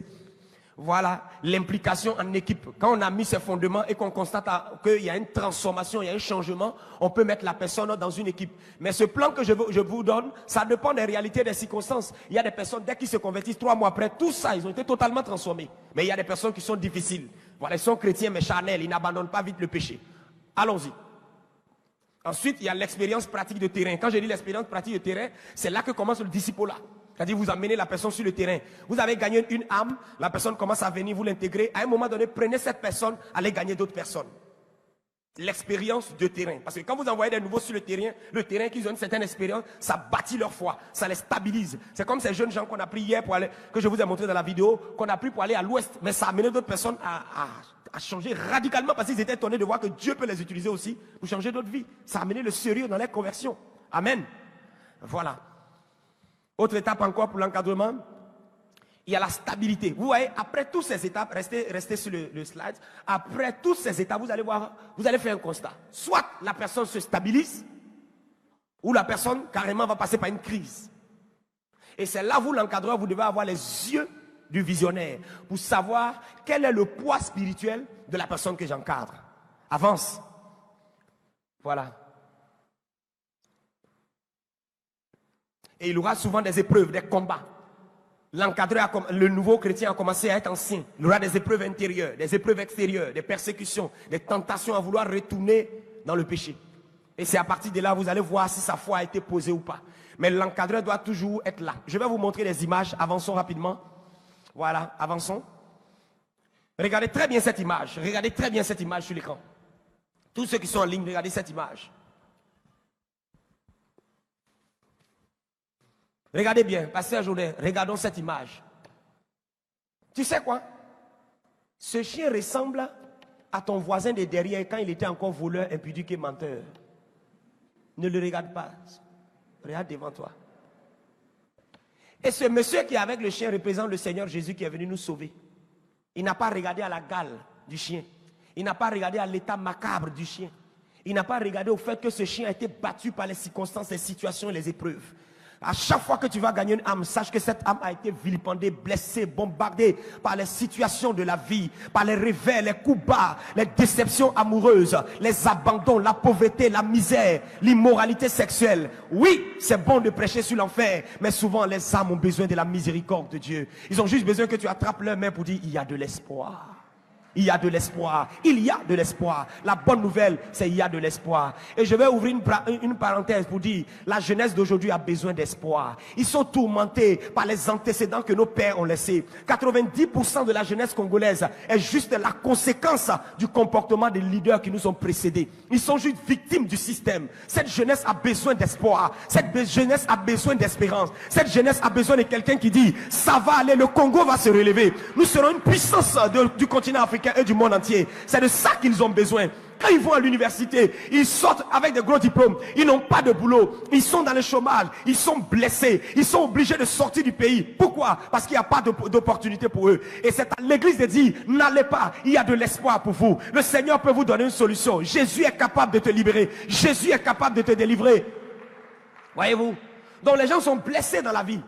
Voilà, l'implication en équipe. Quand on a mis ces fondements et qu'on constate qu'il y a une transformation, il y a un changement, on peut mettre la personne dans une équipe. Mais ce plan que je vous donne, ça dépend des réalités, des circonstances. Il y a des personnes, dès qu'ils se convertissent 3 mois après, tout ça, ils ont été totalement transformés. Mais il y a des personnes qui sont difficiles. Voilà, ils sont chrétiens mais charnels, ils n'abandonnent pas vite le péché. Allons-y. Ensuite, il y a l'expérience pratique de terrain. Quand je dis l'expérience pratique de terrain, c'est là que commence le disciple-là. C'est-à-dire, vous amenez la personne sur le terrain. Vous avez gagné une âme, la personne commence à venir, vous l'intégrer. À un moment donné, prenez cette personne, allez gagner d'autres personnes. L'expérience de terrain. Parce que quand vous envoyez des nouveaux sur le terrain qu'ils ont une certaine expérience, ça bâtit leur foi, ça les stabilise. C'est comme ces jeunes gens qu'on a pris hier pour aller, que je vous ai montré dans la vidéo, qu'on a pris pour aller à l'ouest. Mais ça a amené d'autres personnes à changer radicalement parce qu'ils étaient étonnés de voir que Dieu peut les utiliser aussi pour changer d'autres vies. Ça a amené le sérieux dans les conversions. Amen. Voilà. Autre étape encore pour l'encadrement, il y a la stabilité. Vous voyez, après toutes ces étapes, restez sur le slide, après toutes ces étapes, vous allez voir, vous allez faire un constat. Soit la personne se stabilise, ou la personne carrément va passer par une crise. Et c'est là, vous l'encadreur, vous devez avoir les yeux du visionnaire pour savoir quel est le poids spirituel de la personne que j'encadre. Avance. Voilà. Et il aura souvent des épreuves, des combats. L'encadreur, le nouveau chrétien a commencé à être ancien. Il aura des épreuves intérieures, des épreuves extérieures, des persécutions, des tentations à vouloir retourner dans le péché. Et c'est à partir de là, vous allez voir si sa foi a été posée ou pas. Mais l'encadreur doit toujours être là. Je vais vous montrer des images. Avançons rapidement. Voilà, avançons. Regardez très bien cette image. Regardez très bien cette image sur l'écran. Tous ceux qui sont en ligne, regardez cette image. Regardez bien, Pasteur Journée, regardons cette image. Tu sais quoi? Ce chien ressemble à ton voisin de derrière quand il était encore voleur, impudique et menteur. Ne le regarde pas. Regarde devant toi. Et ce monsieur qui est avec le chien représente le Seigneur Jésus qui est venu nous sauver. Il n'a pas regardé à la gale du chien. Il n'a pas regardé à l'état macabre du chien. Il n'a pas regardé au fait que ce chien a été battu par les circonstances, les situations et les épreuves. À chaque fois que tu vas gagner une âme, sache que cette âme a été vilipendée, blessée, bombardée par les situations de la vie, par les revers, les coups bas, les déceptions amoureuses, les abandons, la pauvreté, la misère, l'immoralité sexuelle. Oui, c'est bon de prêcher sur l'enfer, mais souvent les âmes ont besoin de la miséricorde de Dieu. Ils ont juste besoin que tu attrapes leurs mains pour dire, il y a de l'espoir. Il y a de l'espoir. Il y a de l'espoir. La bonne nouvelle, c'est il y a de l'espoir. Et je vais ouvrir une parenthèse pour dire, la jeunesse d'aujourd'hui a besoin d'espoir. Ils sont tourmentés par les antécédents que nos pères ont laissés. 90% de la jeunesse congolaise est juste la conséquence du comportement des leaders qui nous ont précédés. Ils sont juste victimes du système. Cette jeunesse a besoin d'espoir. Cette jeunesse a besoin d'espérance. Cette jeunesse a besoin de quelqu'un qui dit, ça va aller, le Congo va se relever. Nous serons une puissance du continent africain et du monde entier. C'est de ça qu'ils ont besoin. Quand ils vont à l'université, ils sortent avec des gros diplômes. Ils n'ont pas de boulot. Ils sont dans le chômage. Ils sont blessés. Ils sont obligés de sortir du pays. Pourquoi? Parce qu'il n'y a pas d'opportunité pour eux. Et c'est à l'église de dire, n'allez pas. Il y a de l'espoir pour vous. Le Seigneur peut vous donner une solution. Jésus est capable de te libérer. Jésus est capable de te délivrer. Voyez-vous? Donc les gens sont blessés dans la vie.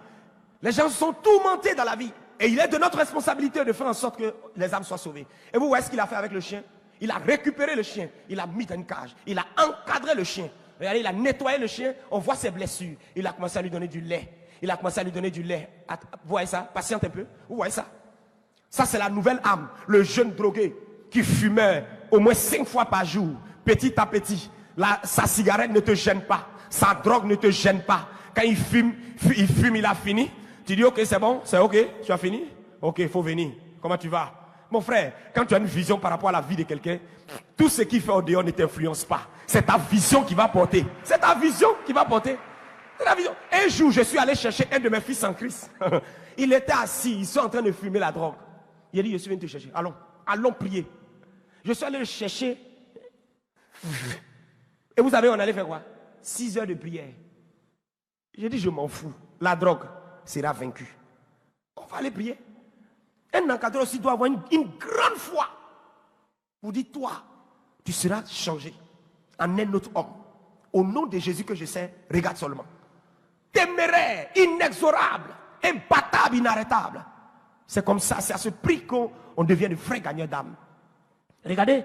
Les gens sont tourmentés dans la vie. Et il est de notre responsabilité de faire en sorte que les âmes soient sauvées. Et vous voyez ce qu'il a fait avec le chien? Il a récupéré le chien. Il l'a mis dans une cage. Il a encadré le chien. Regardez, il a nettoyé le chien. On voit ses blessures. Il a commencé à lui donner du lait. Il a commencé à lui donner du lait. Vous voyez ça? Patiente un peu. Vous voyez ça? Ça, c'est la nouvelle âme. Le jeune drogué qui fumait au moins 5 fois par jour. Petit à petit. Sa cigarette ne te gêne pas. Sa drogue ne te gêne pas. Quand il fume, il a fini. Tu dis, ok, c'est bon, c'est ok, tu as fini? Ok, il faut venir. Comment tu vas? Mon frère, quand tu as une vision par rapport à la vie de quelqu'un, tout ce qu'il fait au dehors ne t'influence pas. C'est ta vision qui va porter. C'est ta vision qui va porter. C'est ta vision. Un jour, je suis allé chercher un de mes fils en Christ. Il était assis, ils sont en train de fumer la drogue. Il a dit, je suis venu te chercher. Allons prier. Je suis allé le chercher. Et vous savez, on allait faire quoi? 6 heures de prière. J'ai dit, je m'en fous. La drogue sera vaincu. On va aller prier. Un encadreur aussi doit avoir une grande foi. Vous dites, toi, tu seras changé en un autre homme. Au nom de Jésus que je sais, regarde seulement. Téméraire, inexorable, imbattable, inarrêtable. C'est comme ça, c'est à ce prix qu'on devient de vrais gagneurs d'âme. Regardez,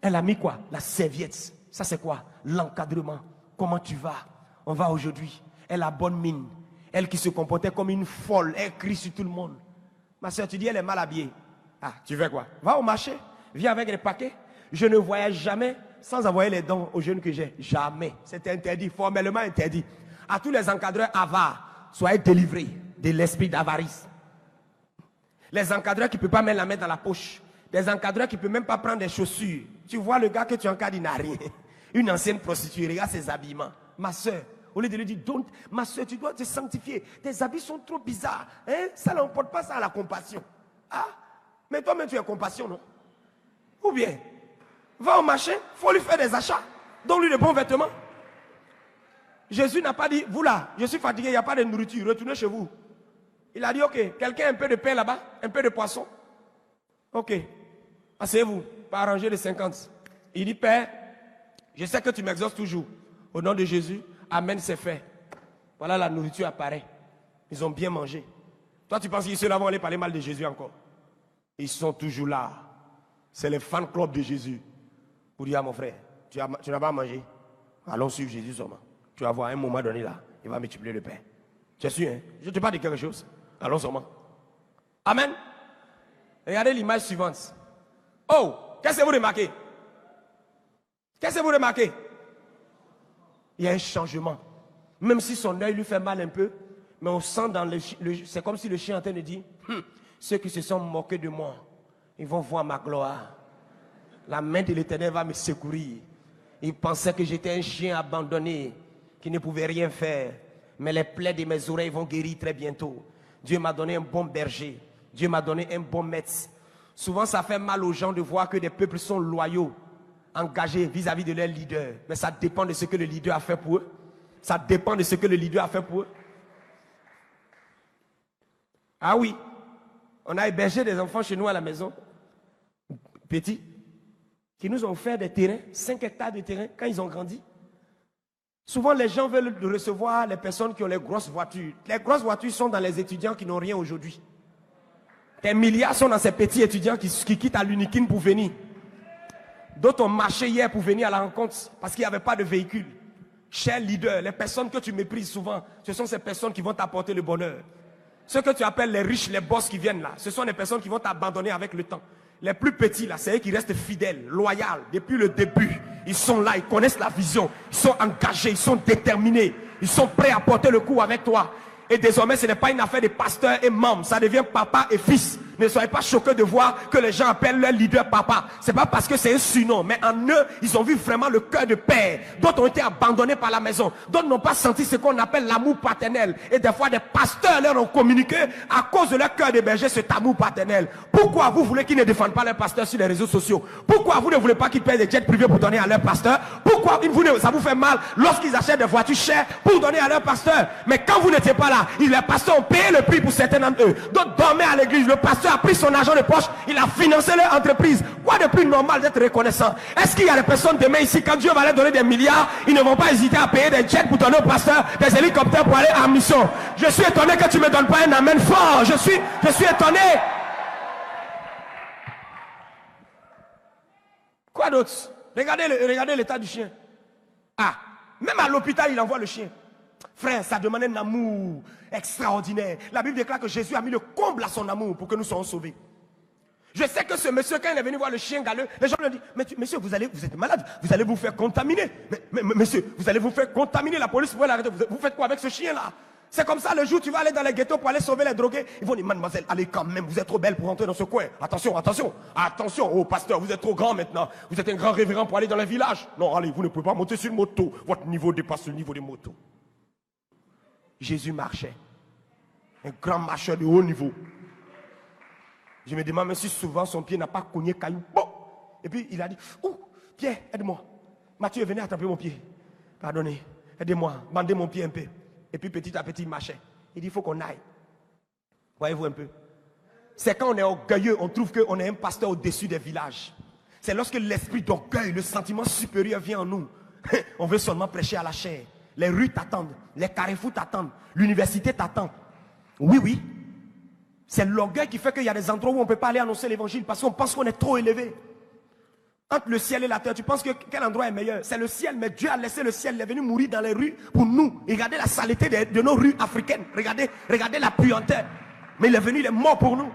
elle a mis quoi? La serviette. Ça c'est quoi? L'encadrement. Comment tu vas? On va aujourd'hui. Elle a bonne mine. Elle qui se comportait comme une folle, elle crie sur tout le monde. Ma soeur, tu dis, elle est mal habillée. Ah, tu fais quoi? Va au marché, viens avec les paquets. Je ne voyage jamais sans envoyer les dons aux jeunes que j'ai. Jamais. C'est interdit, formellement interdit. À tous les encadreurs avares, soyez délivrés de l'esprit d'avarice. Les encadreurs qui ne peuvent pas mettre la main dans la poche. Des encadreurs qui ne peuvent même pas prendre des chaussures. Tu vois le gars que tu encadres, il n'a rien. Une ancienne prostituée, regarde ses habillements. Ma soeur, au lieu de lui dire, ma soeur, tu dois te sanctifier. Tes habits sont trop bizarres. Hein? Ça n'emporte pas ça à la compassion. Ah, mais toi-même, tu as compassion, non? Ou bien, va au marché, il faut lui faire des achats. Donne-lui de bons vêtements. Jésus n'a pas dit, vous là, je suis fatigué, il n'y a pas de nourriture, retournez chez vous. Il a dit, ok, quelqu'un a un peu de pain là-bas, un peu de poisson. Ok, asseyez-vous, pas arranger les 50. Il dit, Père, je sais que tu m'exauces toujours. Au nom de Jésus, Amen, c'est fait. Voilà, la nourriture apparaît. Ils ont bien mangé. Toi, tu penses qu'ils ceux-là vont aller parler mal de Jésus encore? Ils sont toujours là. C'est le fan club de Jésus. Pour dire à mon frère, tu n'as pas mangé. Allons suivre Jésus seulement. Tu vas voir à un moment donné là, il va multiplier le pain. Tu es sûr, hein? Je te parle de quelque chose. Allons seulement. Amen. Regardez l'image suivante. Oh, qu'est-ce que vous remarquez? Qu'est-ce que vous remarquez? Il y a un changement. Même si son œil lui fait mal un peu, mais on sent dans c'est comme si le chien est en train de dire, ceux qui se sont moqués de moi, ils vont voir ma gloire. La main de l'Éternel va me secourir. Ils pensaient que j'étais un chien abandonné, qui ne pouvait rien faire. Mais les plaies de mes oreilles vont guérir très bientôt. Dieu m'a donné un bon berger. Dieu m'a donné un bon maître. Souvent, ça fait mal aux gens de voir que des peuples sont loyaux, engagés vis-à-vis de leur leader. Mais ça dépend de ce que le leader a fait pour eux. Ça dépend de ce que le leader a fait pour eux. Ah oui, on a hébergé des enfants chez nous à la maison, petits, qui nous ont offert des terrains, 5 hectares de terrain, quand ils ont grandi. Souvent, les gens veulent recevoir les personnes qui ont les grosses voitures. Les grosses voitures sont dans les étudiants qui n'ont rien aujourd'hui. Des milliards sont dans ces petits étudiants qui quittent à l'Unikin pour venir. D'autres ont marché hier pour venir à la rencontre parce qu'il n'y avait pas de véhicule. Cher leader, les personnes que tu méprises souvent, ce sont ces personnes qui vont t'apporter le bonheur. Ceux que tu appelles les riches, les boss qui viennent là, ce sont les personnes qui vont t'abandonner avec le temps. Les plus petits là, c'est eux qui restent fidèles, loyaux depuis le début. Ils sont là, ils connaissent la vision, ils sont engagés, ils sont déterminés, ils sont prêts à porter le coup avec toi. Et désormais, ce n'est pas une affaire de pasteur et membres, ça devient papa et fils. Ne soyez pas choqués de voir que les gens appellent leur leader papa. C'est pas parce que c'est un surnom, mais en eux, ils ont vu vraiment le cœur de père. D'autres ont été abandonnés par la maison. D'autres n'ont pas senti ce qu'on appelle l'amour paternel. Et des fois, des pasteurs leur ont communiqué à cause de leur cœur de berger cet amour paternel. Pourquoi vous voulez qu'ils ne défendent pas leurs pasteurs sur les réseaux sociaux? Pourquoi vous ne voulez pas qu'ils paient des jets privés pour donner à leur pasteur? Pourquoi ça vous fait mal lorsqu'ils achètent des voitures chères pour donner à leur pasteur? Mais quand vous n'étiez pas là, les pasteurs ont payé le prix pour certains d'entre eux. D'autres dormaient à l'église. Le pasteur a pris son argent de poche, il a financé leur entreprise. Quoi de plus normal d'être reconnaissant? Est-ce qu'il y a des personnes demain ici, quand Dieu va leur donner des milliards, ils ne vont pas hésiter à payer des jets pour donner au pasteur, des hélicoptères pour aller en mission? Je suis étonné que tu ne me donnes pas un amen fort. Je suis étonné. Quoi d'autre? Regardez l'état du chien. Ah, même à l'hôpital, il envoie le chien. Frère, ça demande un amour extraordinaire. La Bible déclare que Jésus a mis le comble à son amour pour que nous soyons sauvés. Je sais que ce monsieur, quand il est venu voir le chien galeux, les gens lui ont dit, mais monsieur, vous êtes malade, vous allez vous faire contaminer. Mais monsieur, vous allez vous faire contaminer, la police pourrait l'arrêter. Vous faites quoi avec ce chien-là? C'est comme ça, le jour où tu vas aller dans les ghettos pour aller sauver les drogués, ils vont dire, mademoiselle, allez quand même, vous êtes trop belle pour entrer dans ce coin. Attention, attention, attention, oh pasteur, vous êtes trop grand maintenant. Vous êtes un grand révérend pour aller dans les villages. Non, allez, vous ne pouvez pas monter sur une moto. Votre niveau dépasse le niveau des motos. Jésus marchait. Un grand marcheur de haut niveau. Je me demande même si souvent son pied n'a pas cogné caillou. Bon. Et puis il a dit, oh, Pierre, aide-moi. Mathieu, venez attraper mon pied. Pardonnez, aidez-moi, bandez mon pied un peu. Et puis petit à petit, il marchait. Il dit, il faut qu'on aille. Voyez-vous un peu? C'est quand on est orgueilleux, on trouve qu'on est un pasteur au-dessus des villages. C'est lorsque l'esprit d'orgueil, le sentiment supérieur vient en nous. On veut seulement prêcher à la chair. Les rues t'attendent, les carrefours t'attendent, l'université t'attend. Oui, oui. C'est l'orgueil qui fait qu'il y a des endroits où on ne peut pas aller annoncer l'évangile parce qu'on pense qu'on est trop élevé. Entre le ciel et la terre, tu penses que quel endroit est meilleur? C'est le ciel, mais Dieu a laissé le ciel, il est venu mourir dans les rues pour nous. Regardez la saleté de nos rues africaines. Regardez la puanteur. Mais il est venu, il est mort pour nous.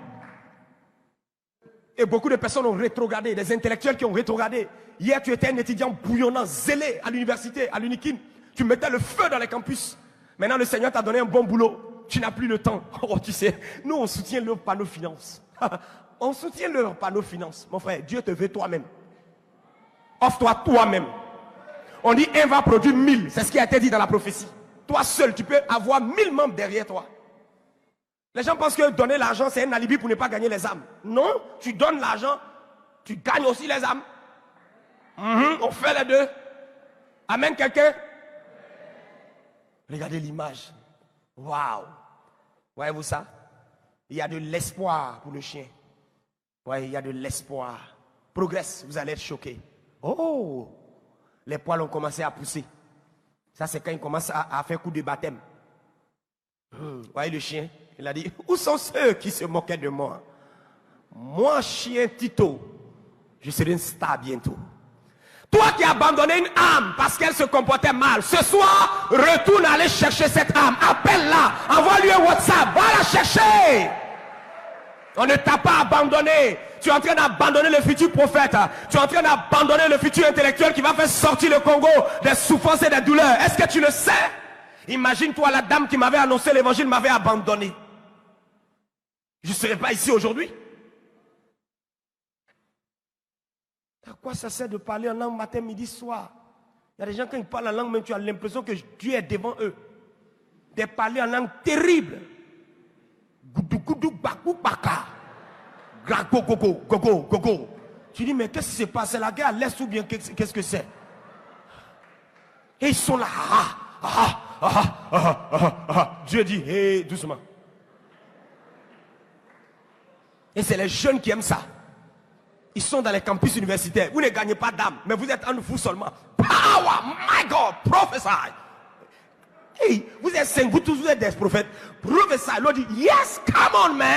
Et beaucoup de personnes ont rétrogradé, des intellectuels qui ont rétrogradé. Hier, tu étais un étudiant bouillonnant, zélé à l'université, à l'Unikin. Tu mettais le feu dans les campus. Maintenant, le Seigneur t'a donné un bon boulot. Tu n'as plus le temps. Oh, tu sais, nous, on soutient l'œuvre par nos finances. On soutient l'œuvre par nos finances. Mon frère, Dieu te veut toi-même. Offre-toi toi-même. On dit, un va produire 1000. C'est ce qui a été dit dans la prophétie. Toi seul, tu peux avoir 1000 membres derrière toi. Les gens pensent que donner l'argent, c'est un alibi pour ne pas gagner les âmes. Non, tu donnes l'argent, tu gagnes aussi les âmes. On fait les deux. Amen, quelqu'un? Regardez l'image. Waouh! Voyez-vous ça? Il y a de l'espoir pour le chien. Oui, il y a de l'espoir. Progresse, vous allez être choqués. Oh! Les poils ont commencé à pousser. Ça, c'est quand il commence à faire coup de baptême. Voyez le chien? Il a dit, où sont ceux qui se moquaient de moi? Moi, chien Tito, je serai une star bientôt. Toi qui as abandonné une âme parce qu'elle se comportait mal, ce soir, retourne aller chercher cette âme. Appelle-la, envoie-lui un WhatsApp, va la chercher. On ne t'a pas abandonné. Tu es en train d'abandonner le futur prophète. Tu es en train d'abandonner le futur intellectuel qui va faire sortir le Congo des souffrances et des douleurs. Est-ce que tu le sais? Imagine-toi, la dame qui m'avait annoncé l'évangile m'avait abandonné. Je ne serais pas ici aujourd'hui. À quoi ça sert de parler en langue matin, midi, soir? Il y a des gens quand ils parlent en langue, même tu as l'impression que Dieu est devant eux. De parler en langue terrible. Goudou, goudou, bakou, baka. Go, go, go, go, go, go, go. Tu dis, mais qu'est-ce qui se passe? C'est la guerre à l'est ou bien qu'est-ce que c'est? Et ils sont là. Dieu dit, hé, doucement. Et c'est les jeunes qui aiment ça. Ils sont dans les campus universitaires. Vous ne gagnez pas d'âme, mais vous êtes en vous seulement. Power, my God, prophesy. Hey, vous êtes 5, vous tous vous êtes des prophètes. Prophesy. L'autre dit, yes, come on, man.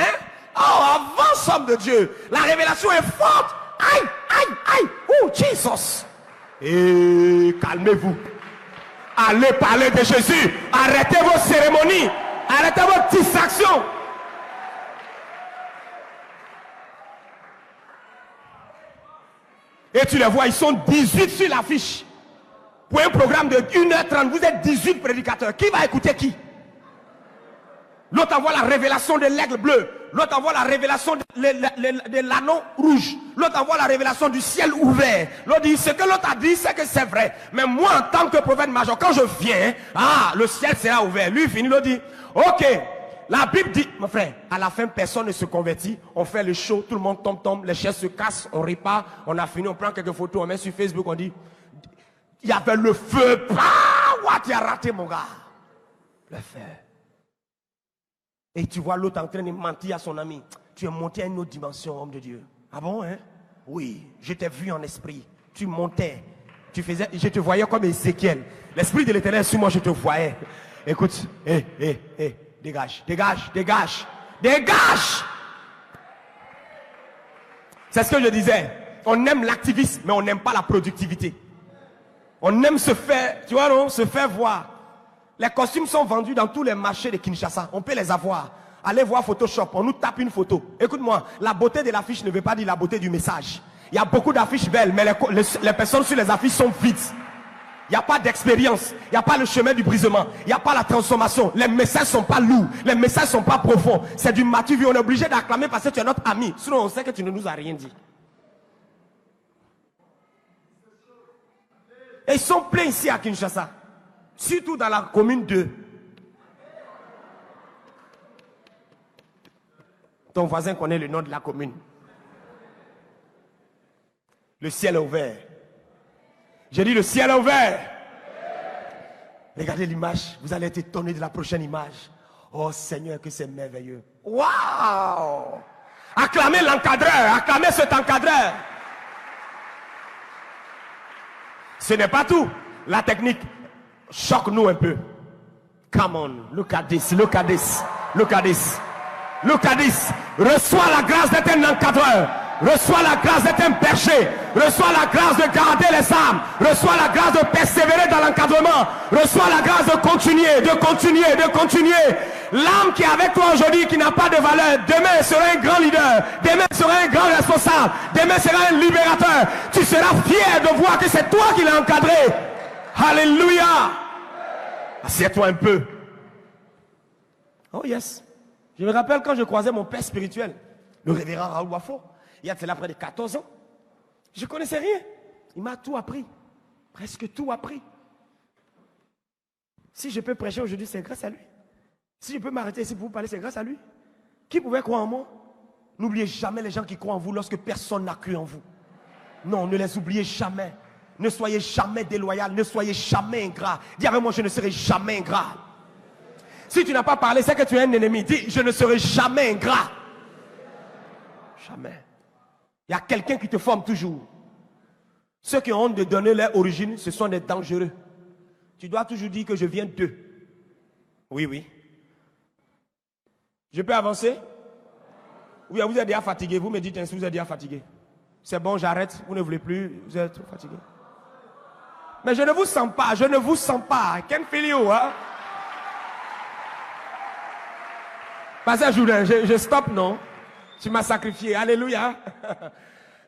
Oh, avance, homme de Dieu. La révélation est forte. Aïe, aïe, aïe. Oh, Jesus. Et calmez-vous. Allez parler de Jésus. Arrêtez vos cérémonies. Arrêtez vos distractions. Et tu les vois, ils sont 18 sur l'affiche. Pour un programme de 1h30, vous êtes 18 prédicateurs. Qui va écouter qui? L'autre envoie la révélation de l'aigle bleu. L'autre envoie la révélation de l'anneau rouge. L'autre envoie la révélation du ciel ouvert. L'autre dit, ce que l'autre a dit, c'est que c'est vrai. Mais moi, en tant que prophète major, quand je viens, le ciel sera ouvert. Lui, il finit, l'autre dit, ok. La Bible dit, mon frère, à la fin, personne ne se convertit. On fait le show, tout le monde tombe, les chaises se cassent, on répare, on a fini, on prend quelques photos, on met sur Facebook, on dit, il y avait le feu. Tu as raté, mon gars. Le feu. Et tu vois l'autre en train de mentir à son ami. Tu es monté à une autre dimension, homme de Dieu. Ah bon, hein? Oui, je t'ai vu en esprit. Tu montais. Tu faisais, je te voyais comme Ézéchiel. L'esprit de l'Éternel sur moi, je te voyais. Écoute, dégage, dégage, dégage, dégage. C'est ce que je disais. On aime l'activisme, mais on n'aime pas la productivité. On aime se faire, tu vois, non, se faire voir. Les costumes sont vendus dans tous les marchés de Kinshasa. On peut les avoir. Allez voir Photoshop, on nous tape une photo. Écoute-moi, la beauté de l'affiche ne veut pas dire la beauté du message. Il y a beaucoup d'affiches belles, mais les personnes sur les affiches sont vides. Il n'y a pas d'expérience, il n'y a pas le chemin du brisement, il n'y a pas la transformation. Les messages ne sont pas lourds, les messages ne sont pas profonds. C'est du matu-vu, on est obligé d'acclamer parce que tu es notre ami. Sinon, on sait que tu ne nous as rien dit. Et ils sont pleins ici à Kinshasa. Surtout dans la commune 2. Ton voisin connaît le nom de la commune. Le ciel est ouvert. J'ai dit le ciel est ouvert. Regardez l'image. Vous allez être étonnés de la prochaine image. Oh Seigneur, que c'est merveilleux. Waouh! Acclamez l'encadreur. Acclamez cet encadreur. Ce n'est pas tout. La technique. Choque-nous un peu. Come on. Look at this. Look at this. Look at this. Look at this. Reçois la grâce d'être un encadreur. Reçois la grâce d'être un berger. Reçois la grâce de garder les âmes. Reçois la grâce de persévérer dans l'encadrement. Reçois la grâce de continuer, de continuer, de continuer. L'âme qui est avec toi aujourd'hui, qui n'a pas de valeur, demain sera un grand leader. Demain sera un grand responsable. Demain sera un libérateur. Tu seras fier de voir que c'est toi qui l'as encadré. Alléluia. Assieds-toi un peu. Oh yes. Je me rappelle quand je croisais mon père spirituel, le révérend Raoul Wafo. Il y a cela près de 14 ans. Je ne connaissais rien. Il m'a tout appris. Presque tout appris. Si je peux prêcher aujourd'hui, c'est grâce à lui. Si je peux m'arrêter ici pour vous parler, c'est grâce à lui. Qui pouvait croire en moi? N'oubliez jamais les gens qui croient en vous lorsque personne n'a cru en vous. Non, ne les oubliez jamais. Ne soyez jamais déloyal. Ne soyez jamais ingrat. Dis avec moi, je ne serai jamais ingrat. Si tu n'as pas parlé, c'est que tu es un ennemi. Dis, je ne serai jamais ingrat. Jamais. Il y a quelqu'un qui te forme toujours. Ceux qui ont honte de donner leur origine, ce sont des dangereux. Tu dois toujours dire que je viens d'eux. Oui, oui. Je peux avancer? Oui, vous êtes déjà fatigué. Vous me dites ainsi, vous êtes déjà fatigué. C'est bon, j'arrête. Vous ne voulez plus. Vous êtes trop fatigué. Mais je ne vous sens pas. Je ne vous sens pas. I can't feel you, hein? Pasteur Jourdain, je stoppe, non? Tu m'as sacrifié. Alléluia.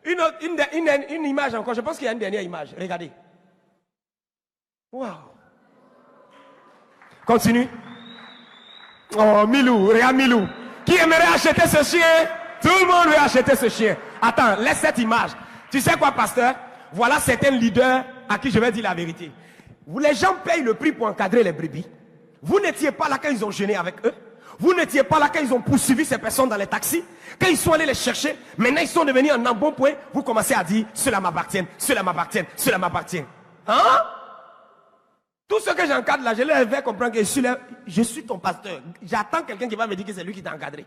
Une image encore. Je pense qu'il y a une dernière image. Regardez. Wow. Continue. Oh, Milou. Regarde Milou. Qui aimerait acheter ce chien? Tout le monde veut acheter ce chien. Attends, laisse cette image. Tu sais quoi, pasteur? Voilà certains leaders à qui je vais dire la vérité. Les gens payent le prix pour encadrer les brebis. Vous n'étiez pas là quand ils ont gêné avec eux. Vous n'étiez pas là quand ils ont poursuivi ces personnes dans les taxis. Quand ils sont allés les chercher, maintenant ils sont devenus en embonpoint. Vous commencez à dire, cela m'appartient, cela m'appartient, cela m'appartient. Hein? Tout ce que j'encadre là, je leur fais comprendre que je suis ton pasteur. J'attends quelqu'un qui va me dire que c'est lui qui t'a encadré.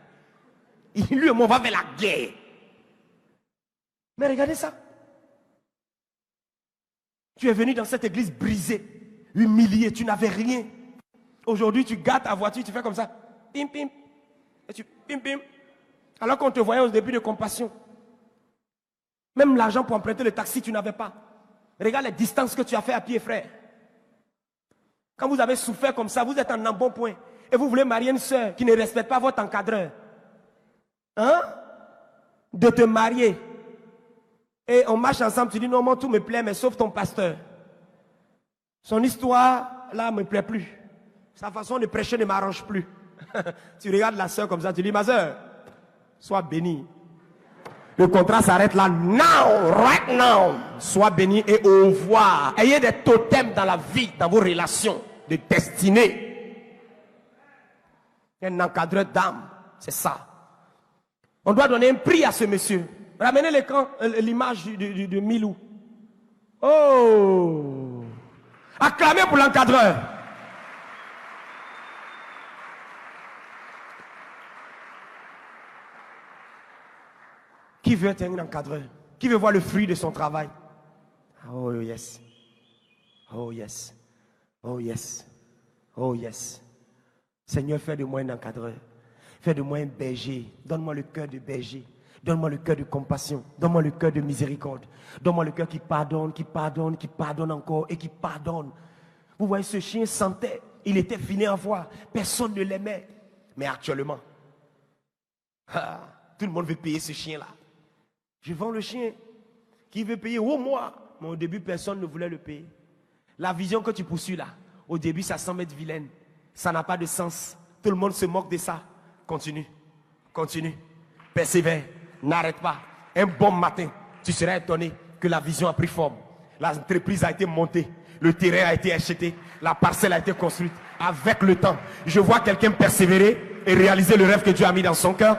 Lui et moi, on va vers la guerre. Mais regardez ça. Tu es venu dans cette église brisée, humilié, tu n'avais rien. Aujourd'hui, tu gâtes ta voiture, tu fais comme ça. Pim, pim. Et tu pim, pim. Alors qu'on te voyait au début de compassion. Même l'argent pour emprunter le taxi, tu n'avais pas. Regarde les distances que tu as fait à pied, frère. Quand vous avez souffert comme ça, vous êtes en un bon point. Et vous voulez marier une soeur qui ne respecte pas votre encadreur. Hein? De te marier. Et on marche ensemble, tu dis non, moi tout me plaît, mais sauf ton pasteur. Son histoire, là, ne me plaît plus. Sa façon de prêcher ne m'arrange plus. Tu regardes la soeur comme ça, tu dis, ma soeur, sois bénie. Le contrat s'arrête là, now, right now. Sois béni et au revoir. Ayez des totems dans la vie, dans vos relations de destinée. Un encadreur d'âme, c'est ça. On doit donner un prix à ce monsieur. Ramenez l'écran, l'image de Milou. Oh! Acclamez pour l'encadreur. Qui veut être un encadreur? Qui veut voir le fruit de son travail? Oh yes. Oh yes. Oh yes. Oh yes. Seigneur, fais de moi un encadreur. Fais de moi un berger. Donne-moi le cœur de berger. Donne-moi le cœur de compassion. Donne-moi le cœur de miséricorde. Donne-moi le cœur qui pardonne, qui pardonne, qui pardonne encore et qui pardonne. Vous voyez, ce chien sentait. Il était fini à voir. Personne ne l'aimait. Mais actuellement, tout le monde veut payer ce chien-là. Je vends le chien. Qui veut payer? Oh, moi. Mais au début, personne ne voulait le payer. La vision que tu poursuis là, au début, ça semble être vilaine. Ça n'a pas de sens. Tout le monde se moque de ça. Continue. Continue. Persévère. N'arrête pas. Un bon matin, tu seras étonné que la vision a pris forme. L'entreprise a été montée. Le terrain a été acheté. La parcelle a été construite. Avec le temps, je vois quelqu'un persévérer et réaliser le rêve que Dieu a mis dans son cœur.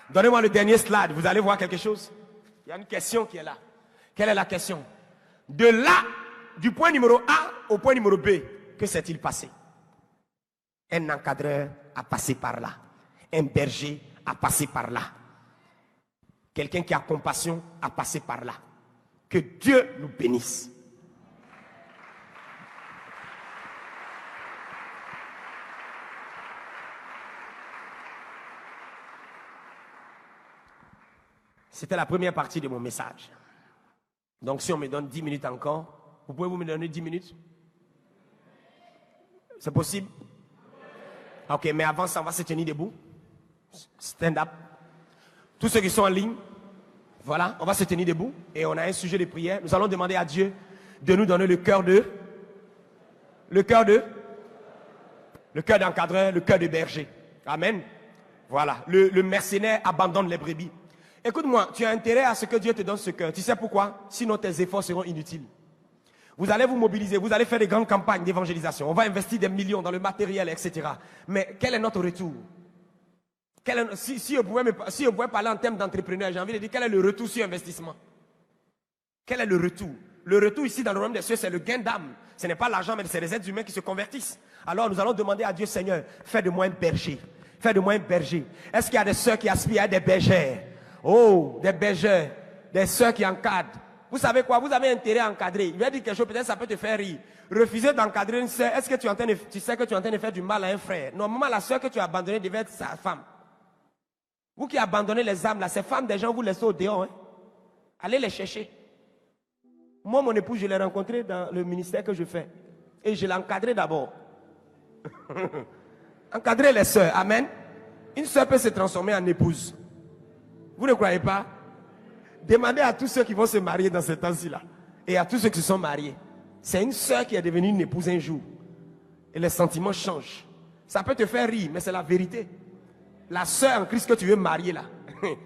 Donnez-moi le dernier slide. Vous allez voir quelque chose. Il y a une question qui est là. Quelle est la question? De là, du point numéro A au point numéro B, que s'est-il passé? Un encadreur a passé par là. Un berger a passé par là. Quelqu'un qui a compassion a passé par là. Que Dieu nous bénisse. C'était la première partie de mon message. Donc si on me donne 10 minutes encore, vous pouvez me donner 10 minutes? C'est possible? Ok, mais avant ça, on va se tenir debout. Stand up. Tous ceux qui sont en ligne, voilà, on va se tenir debout. Et on a un sujet de prière. Nous allons demander à Dieu de nous donner le cœur d'encadreur, le cœur de berger. Amen. Voilà, le mercenaire abandonne les brebis. Écoute-moi, tu as intérêt à ce que Dieu te donne ce cœur. Tu sais pourquoi? Sinon tes efforts seront inutiles. Vous allez vous mobiliser, vous allez faire des grandes campagnes d'évangélisation. On va investir des millions dans le matériel, etc. Mais quel est notre retour? Si on pouvait parler en termes d'entrepreneur, j'ai envie de dire, quel est le retour sur investissement? Quel est le retour? Le retour ici dans le royaume des cieux, c'est le gain d'âme. Ce n'est pas l'argent, mais c'est les êtres humains qui se convertissent. Alors nous allons demander à Dieu, Seigneur, fais de moi un berger. Fais de moi un berger. Est-ce qu'il y a des sœurs qui aspirent à être des bergères? Oh, des bergers, des sœurs qui encadrent. Vous savez quoi? Vous avez intérêt à encadrer. Il va dire quelque chose, peut-être ça peut te faire rire. Refuser d'encadrer une sœur, est-ce que tu sais que tu es en train de faire du mal à un frère? Normalement, la sœur que tu as abandonnée devait être sa femme. Vous qui abandonnez les âmes là, ces femmes des gens, vous laissez au dehors. Hein? Allez les chercher. Moi, mon épouse, je l'ai rencontré dans le ministère que je fais. Et je l'ai encadré d'abord. Encadrer les sœurs, amen. Une sœur peut se transformer en épouse. Vous ne croyez pas? Demandez à tous ceux qui vont se marier dans ce temps-ci là. Et à tous ceux qui se sont mariés. C'est une sœur qui est devenue une épouse un jour. Et les sentiments changent. Ça peut te faire rire, mais c'est la vérité. La sœur en Christ que tu veux marier là.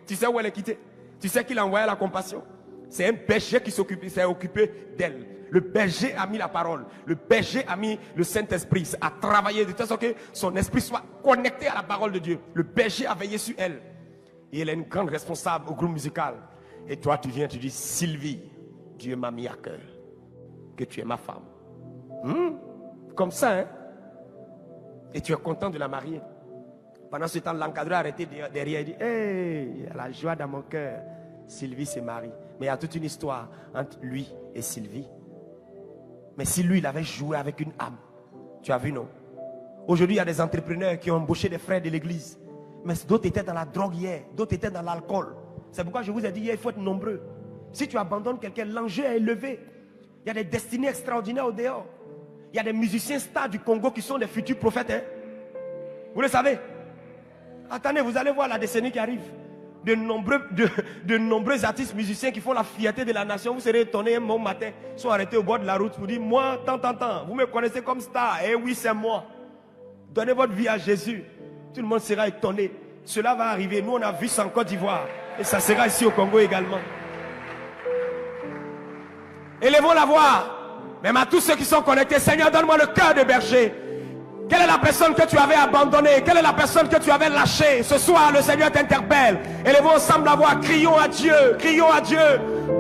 Tu sais où elle est quittée? Tu sais qu'il a envoyé la compassion? C'est un berger qui s'est occupé d'elle. Le berger a mis la parole. Le berger a mis le Saint-Esprit. A travaillé de telle sorte que son esprit soit connecté à la parole de Dieu. Le berger a veillé sur elle. Et elle est une grande responsable au groupe musical. Et toi, tu viens, tu dis, Sylvie, Dieu m'a mis à cœur que tu es ma femme. Comme ça, hein? Et tu es content de la marier. Pendant ce temps, l'encadreur a arrêté derrière et dit, hey, il y a la joie dans mon cœur. Sylvie se marie. Mais il y a toute une histoire entre lui et Sylvie. Mais si lui, il avait joué avec une âme, tu as vu, non? Aujourd'hui, il y a des entrepreneurs qui ont embauché des frères de l'église. Mais d'autres étaient dans la drogue hier, d'autres étaient dans l'alcool. C'est pourquoi je vous ai dit hier, il faut être nombreux. Si tu abandonnes quelqu'un, l'enjeu est élevé. Il y a des destinées extraordinaires au dehors. Il y a des musiciens stars du Congo qui sont des futurs prophètes. Hein? Vous le savez? Attendez, vous allez voir la décennie qui arrive. De nombreux artistes musiciens qui font la fierté de la nation. Vous serez étonnés un bon matin. Ils sont arrêtés au bord de la route. Vous dites, moi, tant. Vous me connaissez comme star. Eh oui, c'est moi. Donnez votre vie à Jésus. Tout le monde sera étonné. Cela va arriver. Nous, on a vu ça en Côte d'Ivoire. Et ça sera ici au Congo également. Élevons la voix. Même à tous ceux qui sont connectés. Seigneur, donne-moi le cœur de berger. Quelle est la personne que tu avais abandonnée? Quelle est la personne que tu avais lâchée? Ce soir, le Seigneur t'interpelle. Élevons ensemble la voix. Crions à Dieu. Crions à Dieu.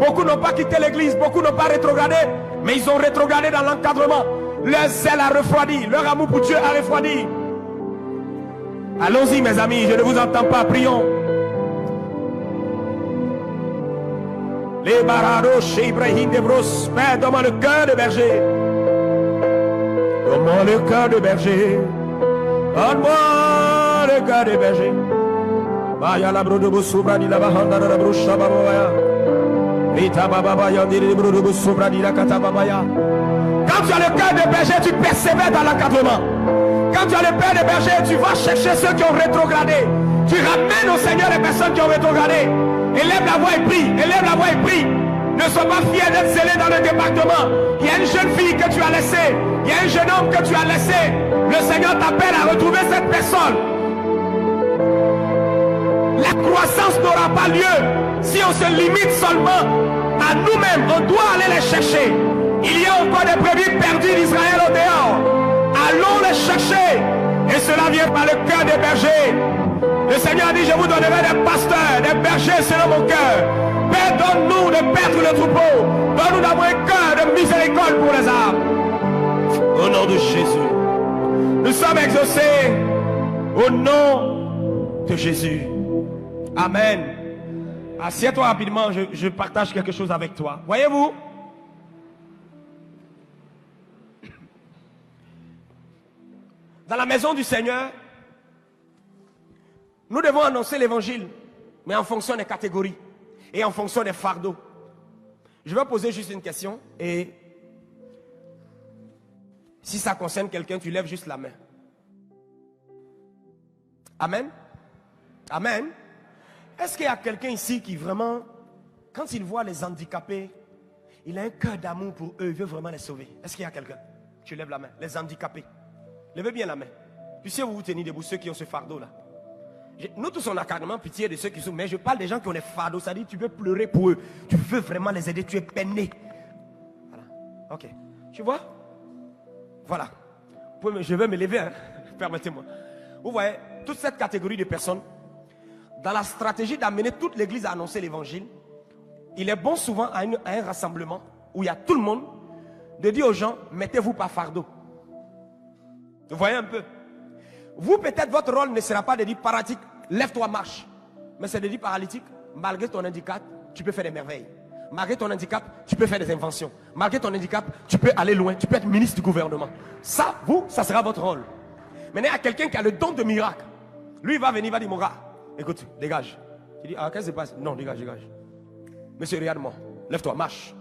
Beaucoup n'ont pas quitté l'église. Beaucoup n'ont pas rétrogradé. Mais ils ont rétrogradé dans l'encadrement. Leur zèle a refroidi. Leur amour pour Dieu a refroidi. Allons-y, mes amis. Je ne vous entends pas. Prions. Les barados chez Ibrahim Devros. Père, donne-moi le cœur de berger. Donne-moi le cœur de berger. Donne-moi le cœur de berger. Baya la brodo busubra di la bahanda la brusha babaya. Rita baba yandi de brodo busubra di la kata babaya. Quand tu as le cœur de berger, tu persévères dans l'encadrement. Quand tu as le cœur de berger, tu vas chercher ceux qui ont rétrogradé. Tu ramènes au Seigneur les personnes qui ont rétrogradé. Élève la voix et prie. Élève la voix et prie. Ne sois pas fier d'être zélé dans le département. Il y a une jeune fille que tu as laissée. Il y a un jeune homme que tu as laissé. Le Seigneur t'appelle à retrouver cette personne. La croissance n'aura pas lieu si on se limite seulement à nous-mêmes. On doit aller les chercher. Il y a encore des brebis perdues d'Israël au dehors. Allons les chercher. Et cela vient par le cœur des bergers. Le Seigneur a dit, je vous donnerai des pasteurs, des bergers selon mon cœur. Père, donne-nous de perdre le troupeau. Donne-nous d'avoir un cœur de miséricorde pour les âmes. Au nom de Jésus. Nous sommes exaucés. Au nom de Jésus. Amen. Assieds-toi rapidement, je partage quelque chose avec toi. Voyez-vous? Dans la maison du Seigneur, nous devons annoncer l'évangile, mais en fonction des catégories et en fonction des fardeaux. Je vais poser juste une question et si ça concerne quelqu'un, tu lèves juste la main. Amen. Amen. Est-ce qu'il y a quelqu'un ici qui vraiment, quand il voit les handicapés, il a un cœur d'amour pour eux, il veut vraiment les sauver? Est-ce qu'il y a quelqu'un? Tu lèves la main. Les handicapés. Levez bien la main. Puissiez vous tenir debout, ceux qui ont ce fardeau-là. Nous tous on a carrément pitié de ceux qui sont, mais je parle des gens qui ont des fardeaux, ça dit tu veux pleurer pour eux, tu veux vraiment les aider, tu es peiné. Voilà. Ok. Tu vois? Voilà. Je vais me lever, hein? Permettez-moi. Vous voyez, toute cette catégorie de personnes, dans la stratégie d'amener toute l'église à annoncer l'évangile, il est bon souvent à un rassemblement où il y a tout le monde de dire aux gens, mettez-vous par fardeau. Vous voyez un peu? Vous, peut-être, votre rôle ne sera pas de dire paralytique, lève-toi, marche. Mais c'est de dire paralytique, malgré ton handicap, tu peux faire des merveilles. Malgré ton handicap, tu peux faire des inventions. Malgré ton handicap, tu peux aller loin. Tu peux être ministre du gouvernement. Ça, vous, ça sera votre rôle. Maintenant, il y a quelqu'un qui a le don de miracle. Lui, il va venir, il va dire, mon gars, écoute, dégage. Tu dis, ah, qu'est-ce qui se passe? Non, dégage, dégage. Monsieur, regarde-moi. Lève-toi, marche.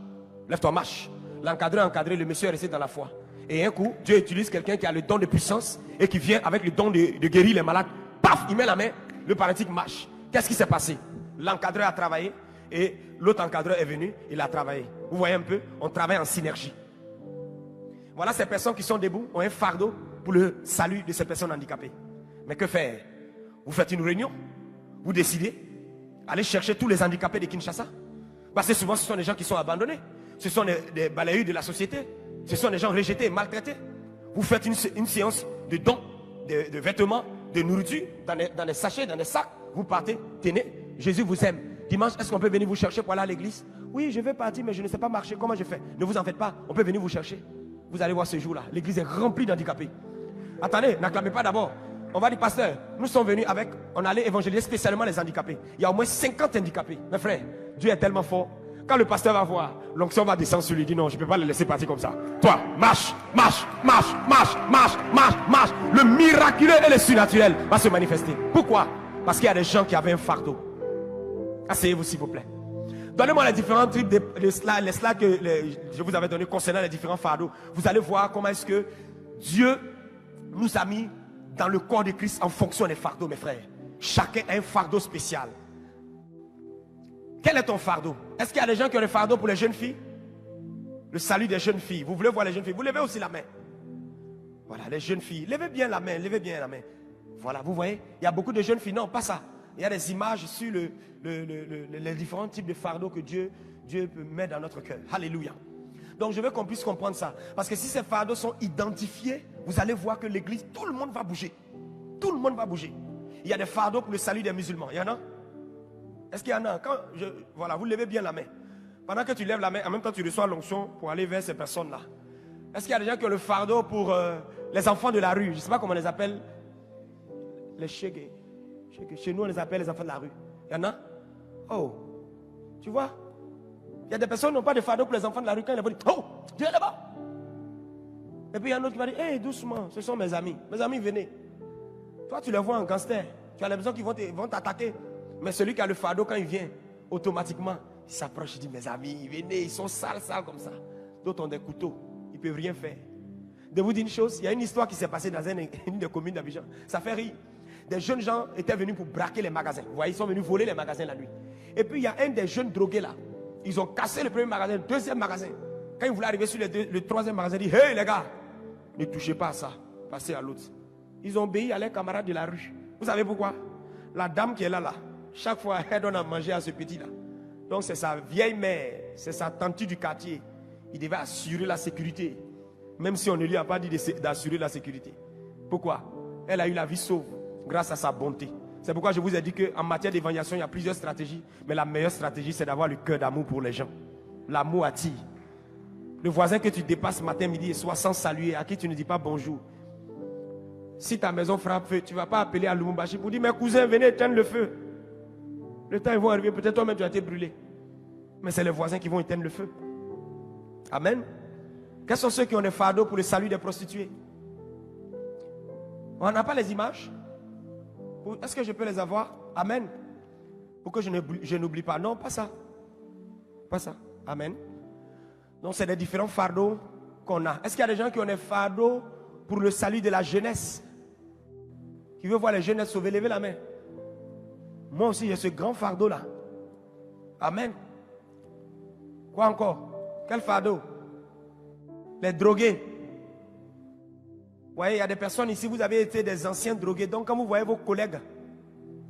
Lève-toi, marche. Encadré, le monsieur est resté dans la foi. Et un coup, Dieu utilise quelqu'un qui a le don de puissance et qui vient avec le don de guérir les malades. Paf, il met la main, le paralytique marche. Qu'est-ce qui s'est passé? L'encadreur a travaillé et l'autre encadreur est venu, il a travaillé. Vous voyez un peu, on travaille en synergie. Voilà ces personnes qui sont debout, ont un fardeau pour le salut de ces personnes handicapées. Mais que faire? Vous faites une réunion, vous décidez, allez chercher tous les handicapés de Kinshasa. Parce que souvent ce sont des gens qui sont abandonnés. Ce sont des balayeurs de la société. Ce sont des gens rejetés, maltraités. Vous faites une séance de dons, de vêtements, de nourriture, dans des sachets, dans des sacs. Vous partez, tenez, Jésus vous aime. Dimanche, est-ce qu'on peut venir vous chercher pour aller à l'église? Oui, je vais partir, mais je ne sais pas marcher. Comment je fais? Ne vous en faites pas, on peut venir vous chercher. Vous allez voir ce jour-là, l'église est remplie d'handicapés. Attendez, n'acclamez pas d'abord. on va dire, pasteur, nous sommes venus avec, on allait évangéliser spécialement les handicapés. Il y a au moins 50 handicapés. Mes frères, Dieu est tellement fort. Quand le pasteur va voir, l'onction va descendre sur lui, il dit non, je ne peux pas le laisser partir comme ça. Toi, marche, marche, marche, marche, marche, marche, marche. Le miraculeux et le surnaturel va se manifester. Pourquoi? Parce qu'il y a des gens qui avaient un fardeau. Asseyez-vous s'il vous plaît. Donnez-moi les différents types les slides que je vous avais donné concernant les différents fardeaux. Vous allez voir comment est-ce que Dieu nous a mis dans le corps de Christ en fonction des fardeaux, mes frères. Chacun a un fardeau spécial. Quel est ton fardeau? Est-ce qu'il y a des gens qui ont des fardeaux pour les jeunes filles? Le salut des jeunes filles. Vous voulez voir les jeunes filles? Vous levez aussi la main. Voilà, les jeunes filles. Levez bien la main, levez bien la main. Voilà, vous voyez, il y a beaucoup de jeunes filles. Non, pas ça. Il y a des images sur les différents types de fardeaux que Dieu peut mettre dans notre cœur. Alléluia. Donc je veux qu'on puisse comprendre ça. Parce que si ces fardeaux sont identifiés, vous allez voir que l'église, tout le monde va bouger. Tout le monde va bouger. Il y a des fardeaux pour le salut des musulmans. Il y en a? Est-ce qu'il y en a? Voilà, vous levez bien la main. Pendant que tu lèves la main, en même temps tu reçois l'onction pour aller vers ces personnes-là. Est-ce qu'il y a des gens qui ont le fardeau pour les enfants de la rue? Je ne sais pas comment on les appelle. Les chégués. Chez nous, on les appelle les enfants de la rue. Il y en a? Oh, tu vois? Il y a des personnes qui n'ont pas de fardeau pour les enfants de la rue. Quand ils vont dire, oh, Dieu est là-bas. Et puis il y a un autre qui va dire, hé, doucement, ce sont mes amis. Mes amis, venez. Toi, tu les vois en gangster. Tu as l'impression qu'ils vont t'attaquer. Mais celui qui a le fardeau, quand il vient, automatiquement, il s'approche, il dit, mes amis, venez, ils sont sales comme ça. D'autres ont des couteaux, ils ne peuvent rien faire. De vous dire une chose, il y a une histoire qui s'est passée dans une des communes d'Abidjan. Ça fait rire. Des jeunes gens étaient venus pour braquer les magasins. Vous voyez, ils sont venus voler les magasins la nuit. Et puis il y a un des jeunes drogués là. Ils ont cassé le premier magasin, le deuxième magasin. Quand ils voulaient arriver sur le troisième magasin, ils disent, hey les gars, ne touchez pas à ça, passez à l'autre. Ils ont obéi à leurs camarades de la rue. Vous savez pourquoi? La dame qui est là, chaque fois elle donne à manger à ce petit là. Donc c'est sa vieille mère, c'est sa tante du quartier. Il devait assurer la sécurité. Même si on ne lui a pas dit d'assurer la sécurité. Pourquoi? Elle a eu la vie sauve grâce à sa bonté. C'est pourquoi je vous ai dit qu'en matière d'évangélisation, il y a plusieurs stratégies. Mais la meilleure stratégie, c'est d'avoir le cœur d'amour pour les gens. L'amour attire. Le voisin que tu dépasses matin, midi et soir sans saluer, à qui tu ne dis pas bonjour. Si ta maison frappe feu, tu ne vas pas appeler à Lumumbashi pour dire, mes cousins, venez éteindre le feu. Le temps, ils vont arriver, peut-être toi-même tu as été brûlé. Mais c'est les voisins qui vont éteindre le feu. Amen. Quels sont ceux qui ont des fardeaux pour le salut des prostituées? On n'a pas les images? Est-ce que je peux les avoir? Amen. Pour que je n'oublie pas. Non, pas ça. Pas ça. Amen. Donc c'est des différents fardeaux qu'on a. Est-ce qu'il y a des gens qui ont des fardeaux pour le salut de la jeunesse? Qui veut voir les jeunesses sauver? Levez la main. Moi aussi j'ai ce grand fardeau là. Amen. Quoi encore? Quel fardeau? Les drogués. Vous voyez, il y a des personnes ici, vous avez été des anciens drogués. Donc quand vous voyez vos collègues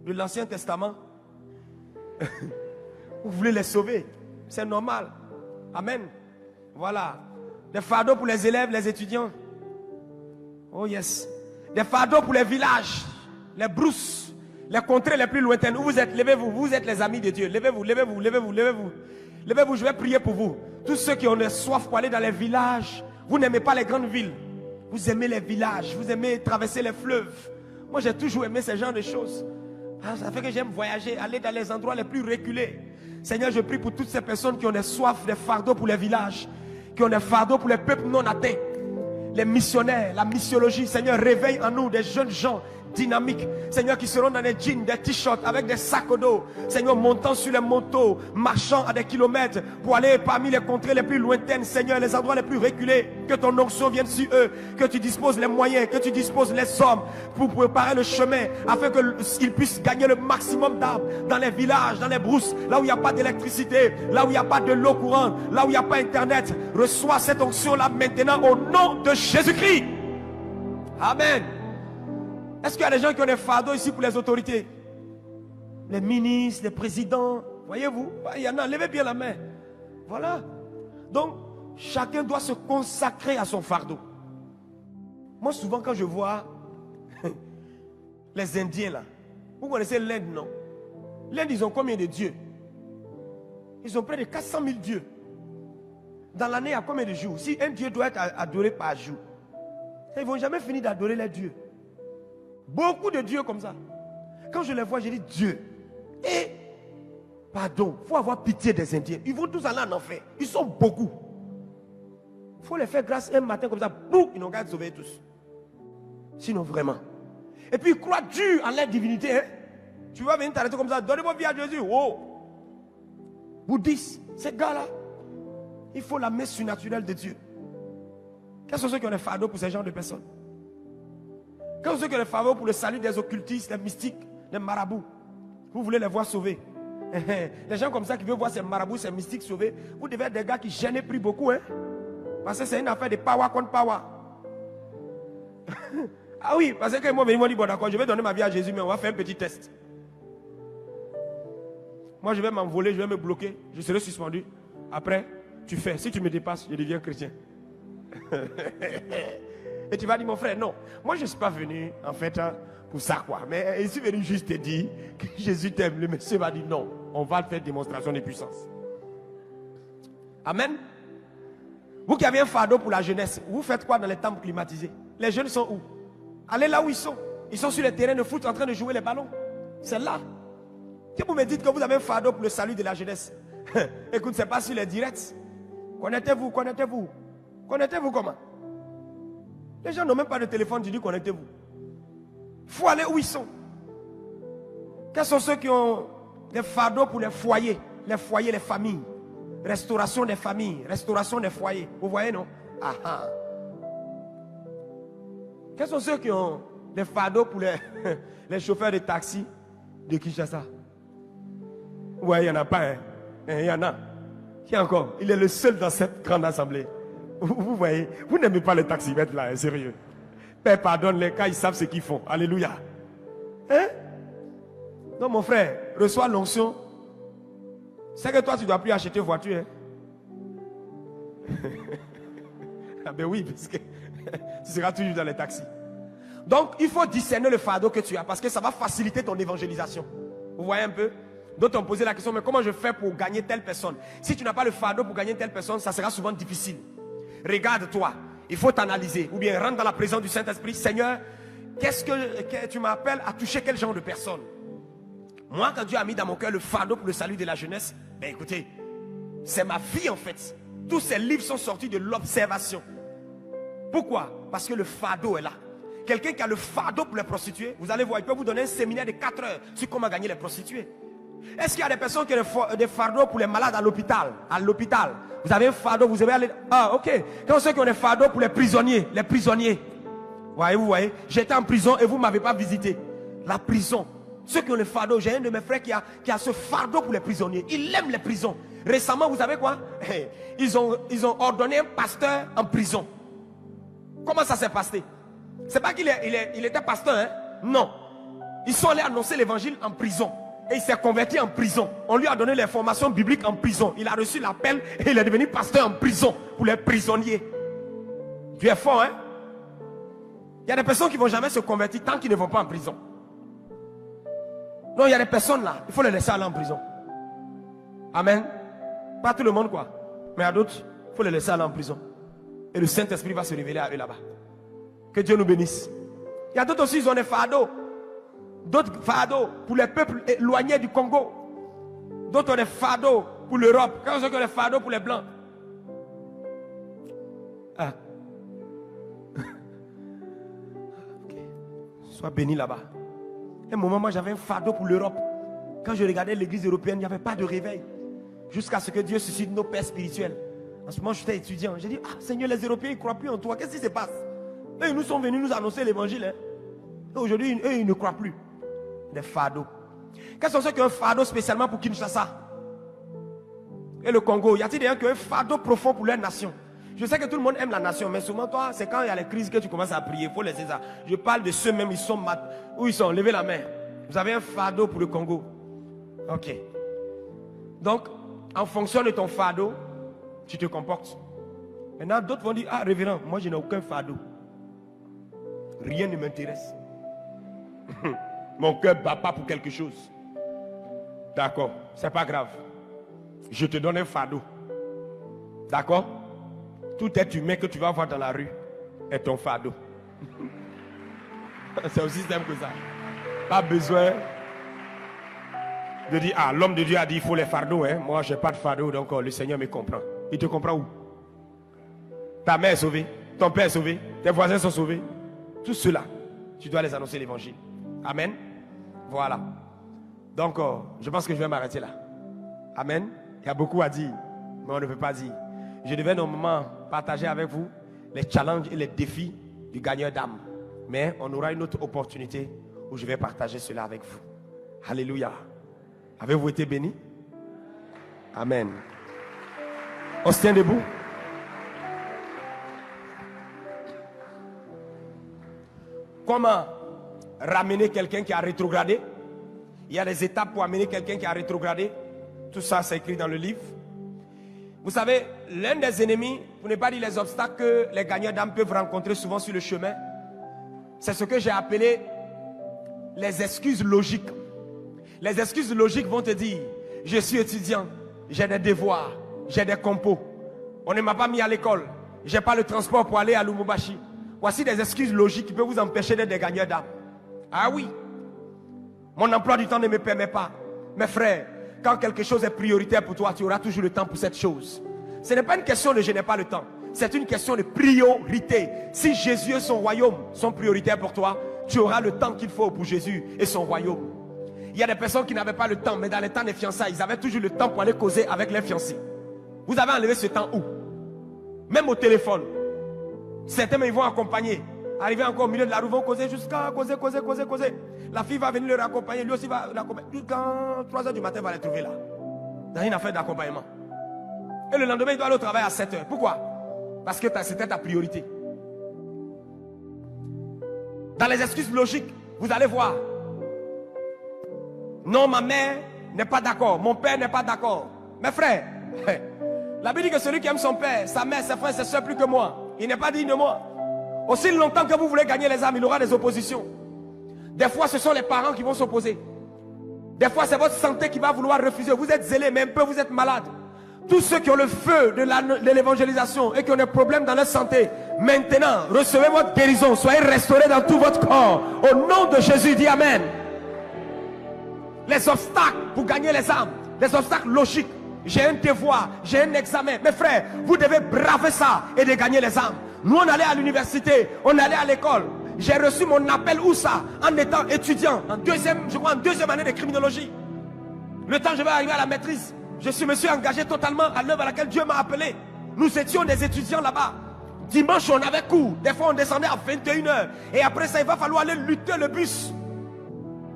de l'Ancien Testament, vous voulez les sauver. C'est normal. Amen. Voilà. Des fardeaux pour les élèves, les étudiants. Oh yes. Des fardeaux pour les villages, les brousses, les contrées les plus lointaines. Où vous êtes? Levez-vous. Vous êtes les amis de Dieu. Levez-vous, levez-vous, levez-vous, levez-vous. Levez-vous, je vais prier pour vous. Tous ceux qui ont soif pour aller dans les villages. Vous n'aimez pas les grandes villes. Vous aimez les villages. Vous aimez traverser les fleuves. Moi, j'ai toujours aimé ce genre de choses. Ça fait que j'aime voyager, aller dans les endroits les plus reculés. Seigneur, je prie pour toutes ces personnes qui ont des soifs, des fardeaux pour les villages, qui ont des fardeaux pour les peuples non atteints, les missionnaires, la missiologie. Seigneur, réveille en nous des jeunes gens dynamiques, Seigneur, qui seront dans des jeans, des t-shirts, avec des sacs au dos, Seigneur, montant sur les motos, marchant à des kilomètres pour aller parmi les contrées les plus lointaines, Seigneur, les endroits les plus reculés. Que ton onction vienne sur eux, que tu disposes les moyens, que tu disposes les hommes pour préparer le chemin, afin qu'ils puissent gagner le maximum d'arbres dans les villages, dans les brousses, là où il n'y a pas d'électricité, là où il n'y a pas de l'eau courante, là où il n'y a pas internet. Reçois cette onction-là maintenant au nom de Jésus-Christ. Amen. Est-ce qu'il y a des gens qui ont des fardeaux ici pour les autorités? Les ministres, les présidents, voyez-vous? Il y en a, levez bien la main. Voilà. Donc, chacun doit se consacrer à son fardeau. Moi, souvent, quand je vois les Indiens là, vous connaissez l'Inde, non? L'Inde, ils ont combien de dieux? Ils ont près de 400 000 dieux. Dans l'année, il y a combien de jours? Si un dieu doit être adoré par jour, ils ne vont jamais finir d'adorer les dieux. Beaucoup de dieux comme ça. Quand je les vois, je dis Dieu. Et, pardon, il faut avoir pitié des Indiens. Ils vont tous aller en enfer. Ils sont beaucoup. Il faut les faire grâce un matin comme ça. Boum, ils n'ont qu'à être sauvés tous. Sinon, vraiment. Et puis, ils croient dur en leur divinité. Hein? Tu vas venir t'arrêter comme ça. Donnez-moi vie à Jésus. Oh. Bouddhiste, ces gars-là, il faut la main surnaturelle de Dieu. Quels sont ceux qui ont des fardeaux pour ces genres de personnes? Quels sont ceux qui ont des fardeaux pour le salut des occultistes, des mystiques, des marabouts? Vous voulez les voir sauvés? Les gens comme ça qui veulent voir ces marabouts, ces mystiques sauvés, vous devez être des gars qui gênent et prient beaucoup. Hein? Parce que c'est une affaire de power contre power. Ah oui, parce que moi, ils m'ont dit, bon d'accord, je vais donner ma vie à Jésus, mais on va faire un petit test. Moi, je vais m'envoler, je vais me bloquer, je serai suspendu. Après, tu fais. Si tu me dépasses, je deviens chrétien. Et tu vas dire, mon frère, non. Moi, je ne suis pas venu, en fait, pour ça, quoi. Mais je suis venu juste te dire que Jésus t'aime. Le monsieur va dire, non, on va faire démonstration de puissance. Amen. Vous qui avez un fardeau pour la jeunesse, vous faites quoi dans les temples climatisés? Les jeunes sont où? Allez là où ils sont. Ils sont sur les terrains de foot en train de jouer les ballons. C'est là. Si vous me dites que vous avez un fardeau pour le salut de la jeunesse, écoute, ce n'est pas sur les directs. Connectez-vous, connectez-vous. Connectez-vous comment? Les gens n'ont même pas de téléphone, tu dis connectez-vous. Il faut aller où ils sont. Quels sont ceux qui ont des fardeaux pour les foyers, les familles? Restauration des familles, restauration des foyers. Vous voyez, non? Ah, ah. Quels sont ceux qui ont des fardeaux pour les chauffeurs de taxi de Kinshasa? Ouais, il n'y en a pas, hein? Il y en a. Qui encore? Il est le seul dans cette grande assemblée. Vous voyez, vous n'aimez pas les taximètres là, hein, sérieux. Père pardonne-les quand ils savent ce qu'ils font. Alléluia. Hein? Non, mon frère, reçois l'onction. C'est que toi, tu ne dois plus acheter voiture. Hein? Ah ben oui, parce que tu seras toujours dans les taxis. Donc, il faut discerner le fardeau que tu as parce que ça va faciliter ton évangélisation. Vous voyez un peu? D'autres ont posé la question, mais comment je fais pour gagner telle personne? Si tu n'as pas le fardeau pour gagner telle personne, ça sera souvent difficile. Regarde-toi, il faut t'analyser. Ou bien rentre dans la présence du Saint-Esprit. Seigneur, qu'est-ce que tu m'appelles à toucher quel genre de personne? Moi, quand Dieu a mis dans mon cœur le fardeau pour le salut de la jeunesse, ben écoutez, c'est ma vie en fait. Tous ces livres sont sortis de l'observation. Pourquoi? Parce que le fardeau est là. Quelqu'un qui a le fardeau pour les prostituées, vous allez voir, il peut vous donner un séminaire de 4 heures sur comment gagner les prostituées. Est-ce qu'il y a des personnes qui ont des fardeaux pour les malades à l'hôpital? À l'hôpital, vous avez un fardeau, vous devez aller... Ah, ok. Quand ceux qui ont des fardeaux pour les prisonniers, vous voyez, j'étais en prison et vous ne m'avez pas visité. La prison. Ceux qui ont le fardeau, j'ai un de mes frères qui a ce fardeau pour les prisonniers. Il aime les prisons. Récemment, vous savez quoi? Ils ont ordonné un pasteur en prison. Comment ça s'est passé? C'est pas qu'il était pasteur, hein? Non. Ils sont allés annoncer l'évangile en prison. Et il s'est converti en prison. On lui a donné les formations bibliques en prison. Il a reçu l'appel et il est devenu pasteur en prison pour les prisonniers. Tu es fort, hein? Il y a des personnes qui ne vont jamais se convertir tant qu'ils ne vont pas en prison. Non, il y a des personnes là, il faut les laisser aller en prison. Amen. Pas tout le monde quoi. Mais à d'autres, il faut les laisser aller en prison. Et le Saint-Esprit va se révéler à eux là-bas. Que Dieu nous bénisse. Il y a d'autres aussi, ils ont des fardeaux. D'autres fardeaux pour les peuples éloignés du Congo. D'autres ont des fardeaux pour l'Europe. Quand on a des fardeaux pour les Blancs. Ah. Okay. Sois béni là-bas. À un moment, moi j'avais un fardeau pour l'Europe. Quand je regardais l'église européenne, il n'y avait pas de réveil. Jusqu'à ce que Dieu suscite nos pères spirituels. En ce moment, j'étais étudiant. J'ai dit, ah Seigneur, les Européens, ils ne croient plus en toi. Qu'est-ce qui se passe? Eux, ils nous sont venus nous annoncer l'évangile. Hein? Aujourd'hui, eux, ils ne croient plus. Des fardeaux. Quels sont ceux qui ont un fardeau spécialement pour Kinshasa et le Congo? Y a-t-il des gens qui ont un fardeau profond pour leur nation? Je sais que tout le monde aime la nation, mais souvent, toi, c'est quand il y a les crises que tu commences à prier. Il faut laisser ça. Je parle de ceux-mêmes, où ils sont. Levez la main. Vous avez un fardeau pour le Congo. Ok. Donc, en fonction de ton fardeau, tu te comportes. Maintenant, d'autres vont dire, ah, révérend, moi, je n'ai aucun fardeau. Rien ne m'intéresse. Mon cœur ne bat pas pour quelque chose. D'accord, c'est pas grave. Je te donne un fardeau. D'accord? Tout être humain que tu vas voir dans la rue est ton fardeau. C'est aussi simple que ça. Pas besoin de dire, ah, l'homme de Dieu a dit, il faut les fardeaux. Hein. Moi, je n'ai pas de fardeau, donc le Seigneur me comprend. Il te comprend où? Ta mère est sauvée, ton père est sauvé, tes voisins sont sauvés. Tout cela, tu dois les annoncer l'évangile. Amen. Voilà. Donc, je pense que je vais m'arrêter là. Amen. Il y a beaucoup à dire, mais on ne peut pas dire. Je devais normalement partager avec vous les challenges et les défis du gagneur d'âme. Mais on aura une autre opportunité où je vais partager cela avec vous. Alléluia. Avez-vous été bénis? Amen. On se tient debout. Comment ramener quelqu'un qui a rétrogradé? Il y a des étapes pour amener quelqu'un qui a rétrogradé. Tout ça, c'est écrit dans le livre. Vous savez, l'un des ennemis, pour ne pas dire les obstacles que les gagneurs d'âme peuvent rencontrer souvent sur le chemin, c'est ce que j'ai appelé les excuses logiques. Les excuses logiques vont te dire, je suis étudiant, j'ai des devoirs, j'ai des compos, on ne m'a pas mis à l'école, j'ai pas le transport pour aller à Lumumbashi. Voici des excuses logiques qui peuvent vous empêcher d'être des gagneurs d'âme. Ah oui, mon emploi du temps ne me permet pas. Mes frères, quand quelque chose est prioritaire pour toi, tu auras toujours le temps pour cette chose. Ce n'est pas une question de je n'ai pas le temps. C'est une question de priorité. Si Jésus et son royaume sont prioritaires pour toi, tu auras le temps qu'il faut pour Jésus et son royaume. Il y a des personnes qui n'avaient pas le temps, mais dans les temps des fiançailles, ils avaient toujours le temps pour aller causer avec les fiancés. Vous avez enlevé ce temps où? Même au téléphone. Certains, ils vont accompagner. Arriver encore au milieu de la rue, vont causer jusqu'à causer. La fille va venir le raccompagner, lui aussi va l'accompagner. Jusqu'à 3 h du matin, il va les trouver là. Dans une affaire d'accompagnement. Et le lendemain, il doit aller au travail à 7 h. Pourquoi? Parce que c'était ta priorité. Dans les excuses logiques, vous allez voir. Non, ma mère n'est pas d'accord. Mon père n'est pas d'accord. Mes frères, la Bible dit que celui qui aime son père, sa mère, ses frères, ses soeurs plus que moi, il n'est pas digne de moi. Aussi longtemps que vous voulez gagner les âmes, il y aura des oppositions. Des fois, ce sont les parents qui vont s'opposer. Des fois, c'est votre santé qui va vouloir refuser. Vous êtes zélé, mais un peu vous êtes malade. Tous ceux qui ont le feu de l'évangélisation et qui ont des problèmes dans leur santé, maintenant, recevez votre guérison. Soyez restaurés dans tout votre corps. Au nom de Jésus, dis Amen. Les obstacles pour gagner les âmes, les obstacles logiques. J'ai un devoir, j'ai un examen. Mes frères, vous devez braver ça et de gagner les âmes. Nous, on allait à l'université, on allait à l'école. J'ai reçu mon appel où ça? En étant étudiant, en deuxième année de criminologie. Le temps je vais arriver à la maîtrise, je me suis engagé totalement à l'œuvre à laquelle Dieu m'a appelé. Nous étions des étudiants là-bas. Dimanche, on avait cours. Des fois, on descendait à 21 h. Et après ça, il va falloir aller lutter le bus.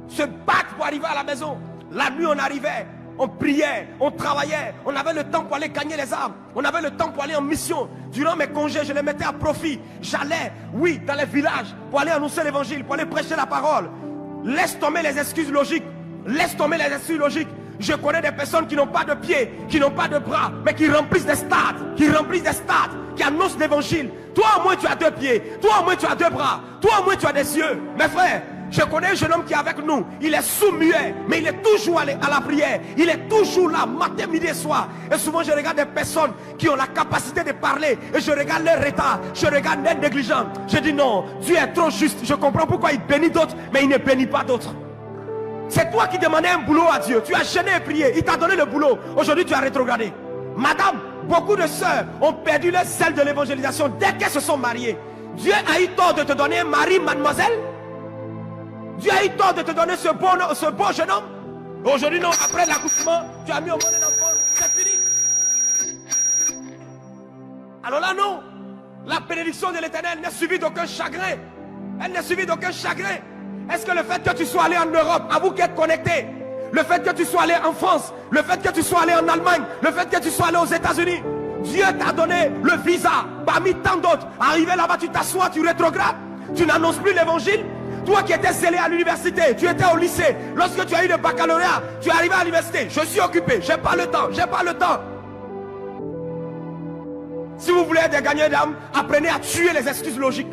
Se battre pour arriver à la maison. La nuit, on arrivait. On priait, on travaillait, on avait le temps pour aller gagner les âmes. On avait le temps pour aller en mission. Durant mes congés, je les mettais à profit. J'allais, oui, dans les villages pour aller annoncer l'évangile, pour aller prêcher la parole. Laisse tomber les excuses logiques. Laisse tomber les excuses logiques. Je connais des personnes qui n'ont pas de pieds, qui n'ont pas de bras, mais qui remplissent des stades, qui annoncent l'évangile. Toi au moins tu as 2 pieds, toi au moins tu as 2 bras, toi au moins tu as des yeux. Mes frères, je connais un jeune homme qui est avec nous. Il est sourd-muet, mais il est toujours à la prière. Il est toujours là, matin, midi et soir. Et souvent, je regarde des personnes qui ont la capacité de parler. Et je regarde leur état. Je regarde leur négligence. Je dis non, Dieu est trop juste. Je comprends pourquoi il bénit d'autres, mais il ne bénit pas d'autres. C'est toi qui demandais un boulot à Dieu. Tu as gêné et prié. Il t'a donné le boulot. Aujourd'hui, tu as rétrogradé. Madame, beaucoup de sœurs ont perdu leur zèle de l'évangélisation dès qu'elles se sont mariées. Dieu a eu tort de te donner un mari, mademoiselle. Dieu a eu tort de te donner ce beau jeune homme. Aujourd'hui, non, après l'accouchement, tu as mis au monde un enfant, c'est fini. Alors là, non. La bénédiction de l'Éternel n'est suivie d'aucun chagrin. Elle n'est suivie d'aucun chagrin. Est-ce que le fait que tu sois allé en Europe, à vous qui êtes connectés, le fait que tu sois allé en France, le fait que tu sois allé en Allemagne, le fait que tu sois allé aux États-Unis, Dieu t'a donné le visa parmi tant d'autres. Arrivé là-bas, tu t'assois, tu rétrogrades, tu n'annonces plus l'évangile. Toi qui étais scellé à l'université, tu étais au lycée, lorsque tu as eu le baccalauréat, tu es arrivé à l'université. Je suis occupé, j'ai pas le temps, j'ai pas le temps. Si vous voulez être des gagnants d'âme, apprenez à tuer les excuses logiques.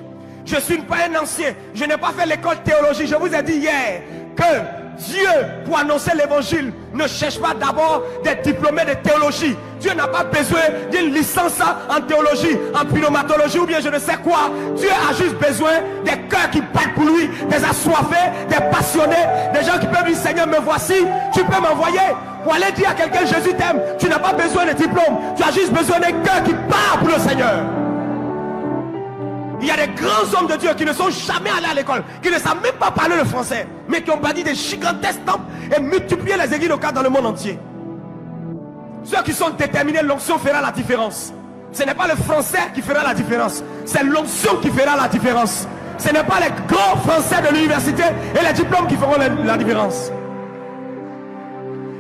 Je suis pas un ancien, je n'ai pas fait l'école de théologie. Je vous ai dit hier que Dieu, pour annoncer l'évangile, ne cherche pas d'abord des diplômés de théologie. Dieu n'a pas besoin d'une licence en théologie, en pneumatologie ou bien je ne sais quoi. Dieu a juste besoin des cœurs qui battent pour lui, des assoiffés, des passionnés, des gens qui peuvent dire Seigneur, me voici, tu peux m'envoyer. Pour aller dire à quelqu'un Jésus t'aime, tu n'as pas besoin de diplôme, tu as juste besoin d'un cœur qui part pour le Seigneur. Il y a des grands hommes de Dieu qui ne sont jamais allés à l'école, qui ne savent même pas parler le français, mais qui ont bâti des gigantesques temples et multiplié les églises locales dans le monde entier. Ceux qui sont déterminés, l'onction fera la différence. Ce n'est pas le français qui fera la différence, c'est l'onction qui fera la différence. Ce n'est pas les grands français de l'université et les diplômes qui feront la différence.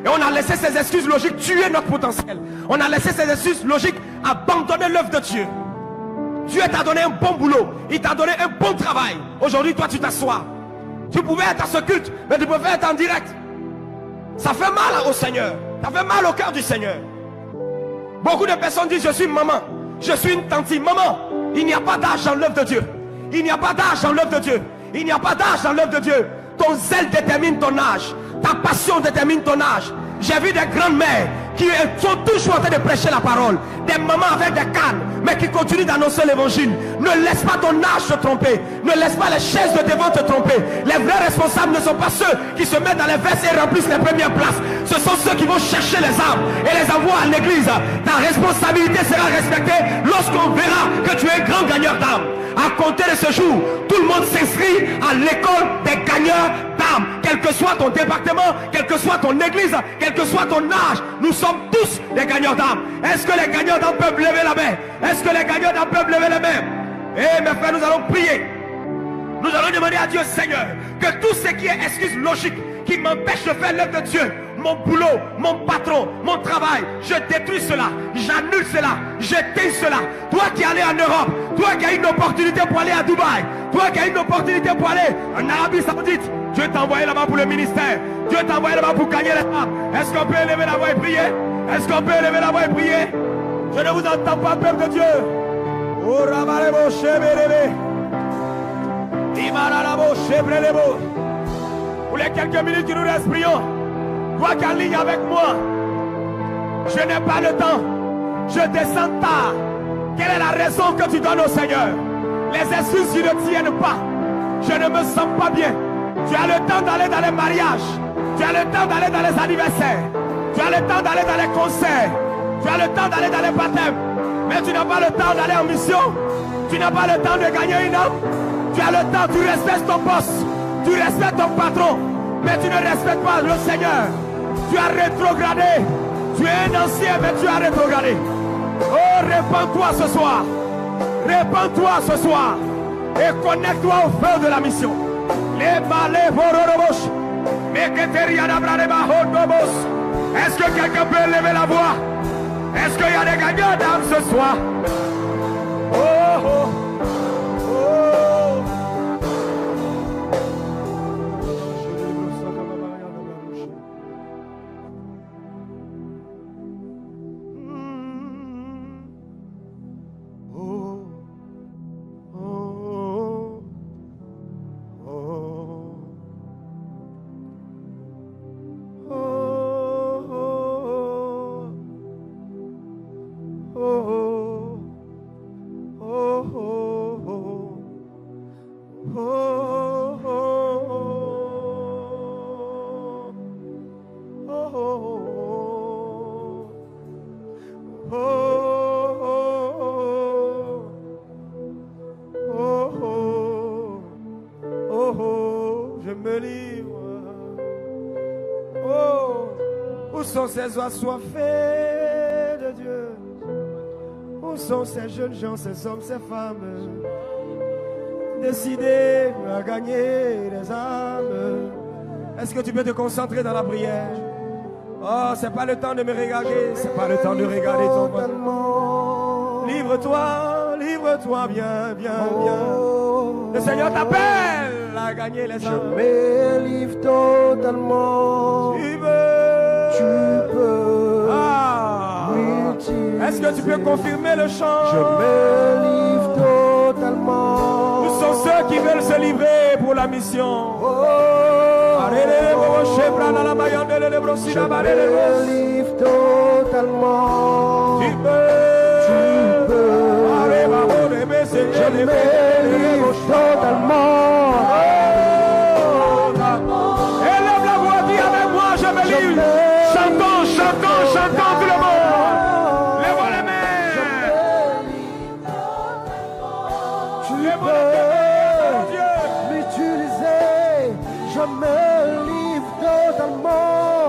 Et on a laissé ces excuses logiques tuer notre potentiel. On a laissé ces excuses logiques abandonner l'œuvre de Dieu. Dieu t'a donné un bon boulot, il t'a donné un bon travail. Aujourd'hui, toi, tu t'assois. Tu pouvais être à ce culte, mais tu pouvais être en direct. Ça fait mal au Seigneur. Ça fait mal au cœur du Seigneur. Beaucoup de personnes disent, je suis maman, je suis une tante. Maman, il n'y a pas d'âge dans l'œuvre de Dieu. Il n'y a pas d'âge dans l'œuvre de Dieu. Il n'y a pas d'âge dans l'œuvre de Dieu. Ton zèle détermine ton âge. Ta passion détermine ton âge. J'ai vu des grandes-mères qui sont toujours en train de prêcher la parole. Des mamans avec des cannes, mais qui continuent d'annoncer l'évangile. Ne laisse pas ton âge te tromper. Ne laisse pas les chaises de devant te tromper. Les vrais responsables ne sont pas ceux qui se mettent dans les vestes et remplissent les premières places. Ce sont ceux qui vont chercher les âmes et les envoient à l'église. Ta responsabilité sera respectée lorsqu'on verra que tu es un grand gagneur d'âmes. À compter de ce jour, tout le monde s'inscrit à l'école des gagneurs d'âmes. Quel que soit ton département, quelle que soit ton église, quel que soit ton âge, nous sommes tous des gagneurs d'âmes. Est-ce que les gagneurs d'âmes peuvent lever la main? Est-ce que les gagneurs d'âmes peuvent lever la main? Eh mes frères, nous allons prier. Nous allons demander à Dieu, Seigneur, que tout ce qui est excuse logique, qui m'empêche de faire l'œuvre de Dieu, mon boulot, mon patron, mon travail, je détruis cela, j'annule cela, j'éteins cela. Toi qui es allé en Europe, toi qui as une opportunité pour aller à Dubaï, toi qui as une opportunité pour aller en Arabie Saoudite, Dieu t'a envoyé là-bas pour le ministère, Dieu t'a envoyé là-bas pour gagner les âmes. Est-ce qu'on peut élever la voix et prier? Est-ce qu'on peut élever la voix et prier? Je ne vous entends pas, peuple de Dieu. Oh, Rabalebo, Chebelebe. Imaralabo, Chebrelebo. Pour les quelques minutes que nous respirons, toi qui es en ligne avec moi, je n'ai pas le temps, je descends tard. Quelle est la raison que tu donnes au Seigneur? Les excuses qui ne tiennent pas. Je ne me sens pas bien. Tu as le temps d'aller dans les mariages, tu as le temps d'aller dans les anniversaires, tu as le temps d'aller dans les concerts, tu as le temps d'aller dans les baptêmes, mais tu n'as pas le temps d'aller en mission, tu n'as pas le temps de gagner une âme. Tu as le temps, tu respectes ton boss, tu respectes ton patron, mais tu ne respectes pas le Seigneur. Tu as rétrogradé. Tu es un ancien, mais tu as rétrogradé. Oh, répands-toi ce soir. Répands-toi ce soir. Et connecte-toi au feu de la mission. Les balais vororobos. Est-ce que quelqu'un peut lever la voix? Est-ce qu'il y a des gagnants d'âme ce soir? Oh, oh. Ces assoiffés de Dieu, où sont ces jeunes gens, ces hommes, ces femmes décidés à gagner les âmes? Est-ce que tu peux te concentrer dans la prière? Oh, c'est pas le temps de me regarder, c'est pas le temps de regarder ton voisin. Livre-toi, livre-toi, viens, viens, viens. Le Seigneur t'appelle à gagner les âmes. Je me livre totalement. Tu veux. Tu peux. Ah. Est-ce que tu peux confirmer le chant? Je me livre totalement. Où sont ceux qui veulent se livrer pour la mission? Oh, livre totalement. Tu peux. Je me livre totalement. Élève la voix, dis avec moi, je me livre. Chantons, chantons, chantons tout le monde. Lève les mains. Tu peux m'utiliser. Je me livre totalement.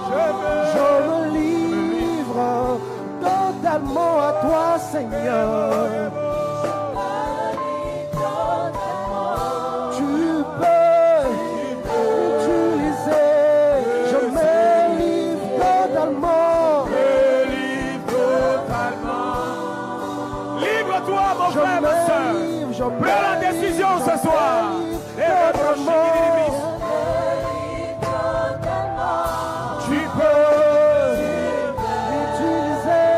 Je me livre totalement à toi, Seigneur. Tu peux m'utiliser. Je me livre totalement. Livre-toi, mon Je frère, ma soeur. me livre. Je me Prends la décision ce soir. Tu peux m'utiliser.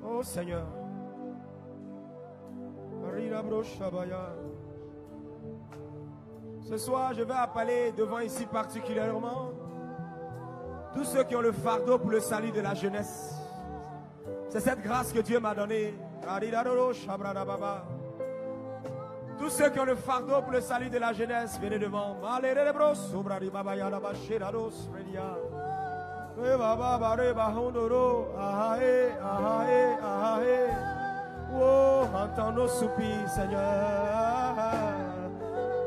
Oh Seigneur. Ce soir, je vais appeler devant ici particulièrement tous ceux qui ont le fardeau pour le salut de la jeunesse. C'est cette grâce que Dieu m'a donnée. Tous ceux qui ont le fardeau pour le salut de la jeunesse, venez devant. Oh, entends nos soupirs, Seigneur.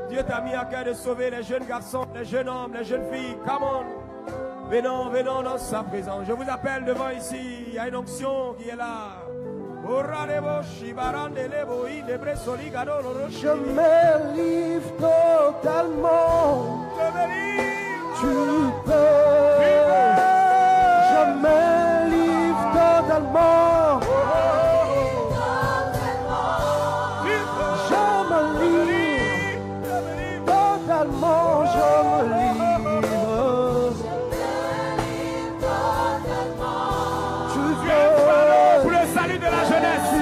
Dieu t'a mis à cœur de sauver les jeunes garçons, les jeunes hommes, les jeunes filles. Come on. Venons, venons dans sa présence. Je vous appelle devant ici. Il y a une onction qui est là. Je me livre totalement. Tu peux. Je me livre totalement. Je me livre totalement. Je me livre. Tu veux pour le salut de la jeunesse.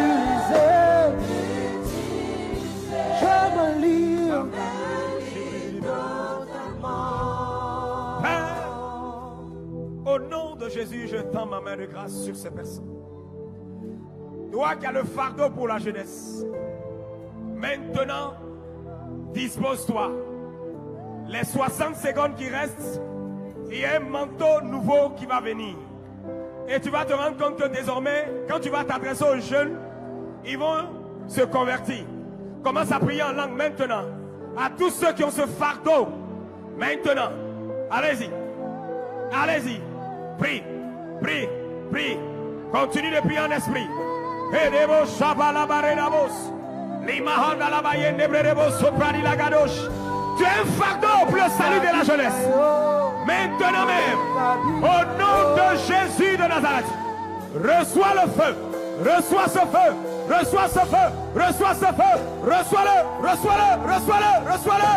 Je me livre. Père, au nom de Jésus, je tends ma main de grâce sur ces personnes. Toi qui as le fardeau pour la jeunesse, maintenant, dispose-toi. Les 60 secondes qui restent, il y a un manteau nouveau qui va venir. Et tu vas te rendre compte que désormais, quand tu vas t'adresser aux jeunes, ils vont se convertir. Commence à prier en langue maintenant. À tous ceux qui ont ce fardeau, maintenant, allez-y. Allez-y. Prie, prie, prie. Continue de prier en esprit. Tu as un fardeau pour le salut de la jeunesse. Maintenant même, au nom de Jésus de Nazareth, reçois le feu, reçois ce feu, reçois ce feu, reçois ce feu, reçois-le, reçois-le, reçois-le, reçois-le.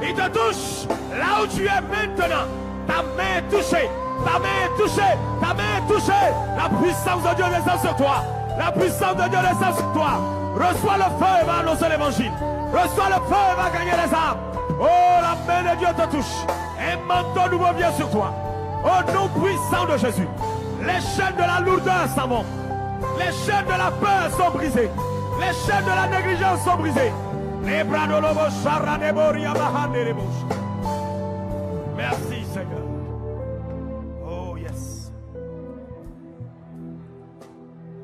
Il te touche là où tu es maintenant. Ta main est touchée, ta main est touchée, ta main est touchée. La puissance de Dieu descend sur toi, la puissance de Dieu descend sur toi. Reçois le feu et va annoncer l'évangile. Reçois le feu et va gagner les âmes. Oh, la main de Dieu te touche. Un manteau nouveau vient sur toi. Au nom puissant de Jésus. Les chaînes de la lourdeur s'en vont. Les chaînes de la peur sont brisées. Les chaînes de la négligence sont brisées. Les bras de l'homme, merci Seigneur. Oh yes.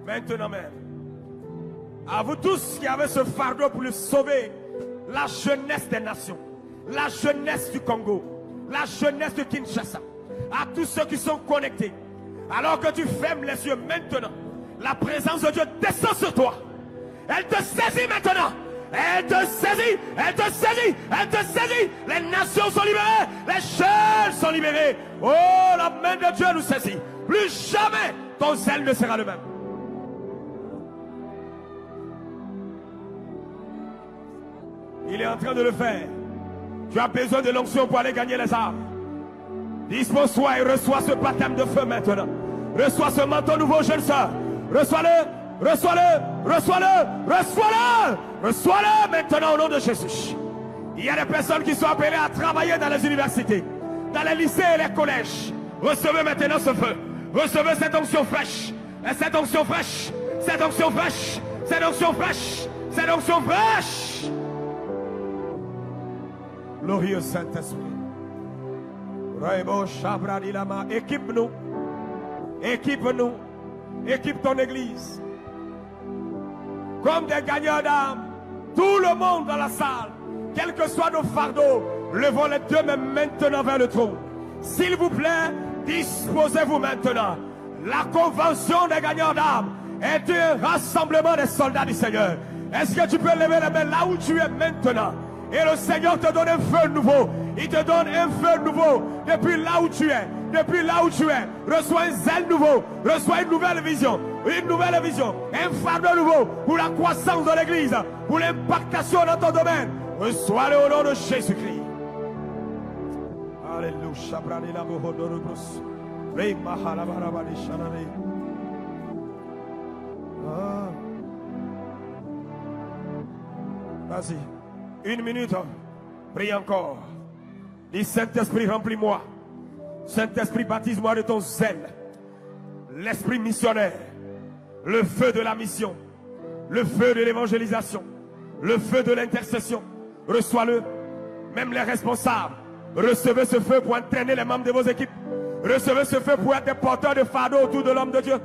Maintenant même, à vous tous qui avez ce fardeau pour le sauver, la jeunesse des nations, la jeunesse du Congo, la jeunesse de Kinshasa, à tous ceux qui sont connectés, alors que tu fermes les yeux maintenant, la présence de Dieu descend sur toi. Elle te saisit maintenant. Elle te saisit, elle te saisit, elle te saisit. Les nations sont libérées, les jeunes sont libérés. Oh, la main de Dieu nous saisit. Plus jamais ton zèle ne sera le même. Il est en train de le faire. Tu as besoin de l'onction pour aller gagner les âmes. Dispose-toi et reçois ce baptême de feu maintenant. Reçois ce manteau nouveau, jeune soeur. Reçois-le, reçois-le, reçois-le, reçois-le. Reçois-le maintenant au nom de Jésus. Il y a des personnes qui sont appelées à travailler dans les universités, dans les lycées et les collèges. Recevez maintenant ce feu. Recevez cette onction fraîche. Cette onction fraîche. Cette onction fraîche. Cette onction fraîche. Cette onction fraîche. Glorieux Saint-Esprit. Équipe-nous. Équipe-nous. Équipe ton église. Comme des gagnants d'âme. Tout le monde dans la salle. Quels que soient nos fardeaux, levons les deux mains maintenant vers le trône. S'il vous plaît, disposez-vous maintenant. La convention des gagnants d'âme est un rassemblement des soldats du Seigneur. Est-ce que tu peux lever les mains là où tu es maintenant? Et le Seigneur te donne un feu nouveau. Il te donne un feu nouveau depuis là où tu es. Depuis là où tu es. Reçois un zèle nouveau. Reçois une nouvelle vision. Une nouvelle vision. Un fardeau nouveau pour la croissance de l'église. Pour l'impactation dans ton domaine. Reçois-le au nom de Jésus-Christ. Alléluia. Vas-y. Une minute. Prie encore. Dis Saint-Esprit, remplis-moi. Saint-Esprit, baptise-moi de ton zèle. L'esprit missionnaire. Le feu de la mission. Le feu de l'évangélisation. Le feu de l'intercession. Reçois-le. Même les responsables. Recevez ce feu pour entraîner les membres de vos équipes. Recevez ce feu pour être des porteurs de fardeaux autour de l'homme de Dieu.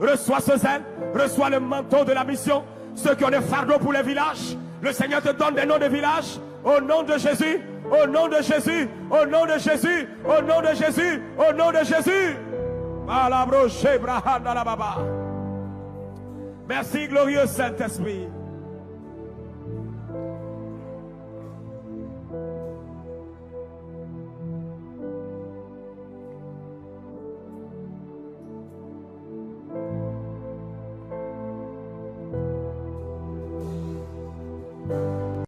Reçois ce zèle. Reçois le manteau de la mission. Ceux qui ont des fardeaux pour les villages. Le Seigneur te donne des noms de villages. Au nom de Jésus. Au nom de Jésus. Au nom de Jésus. Au nom de Jésus. Au nom de Jésus. Merci glorieux Saint-Esprit.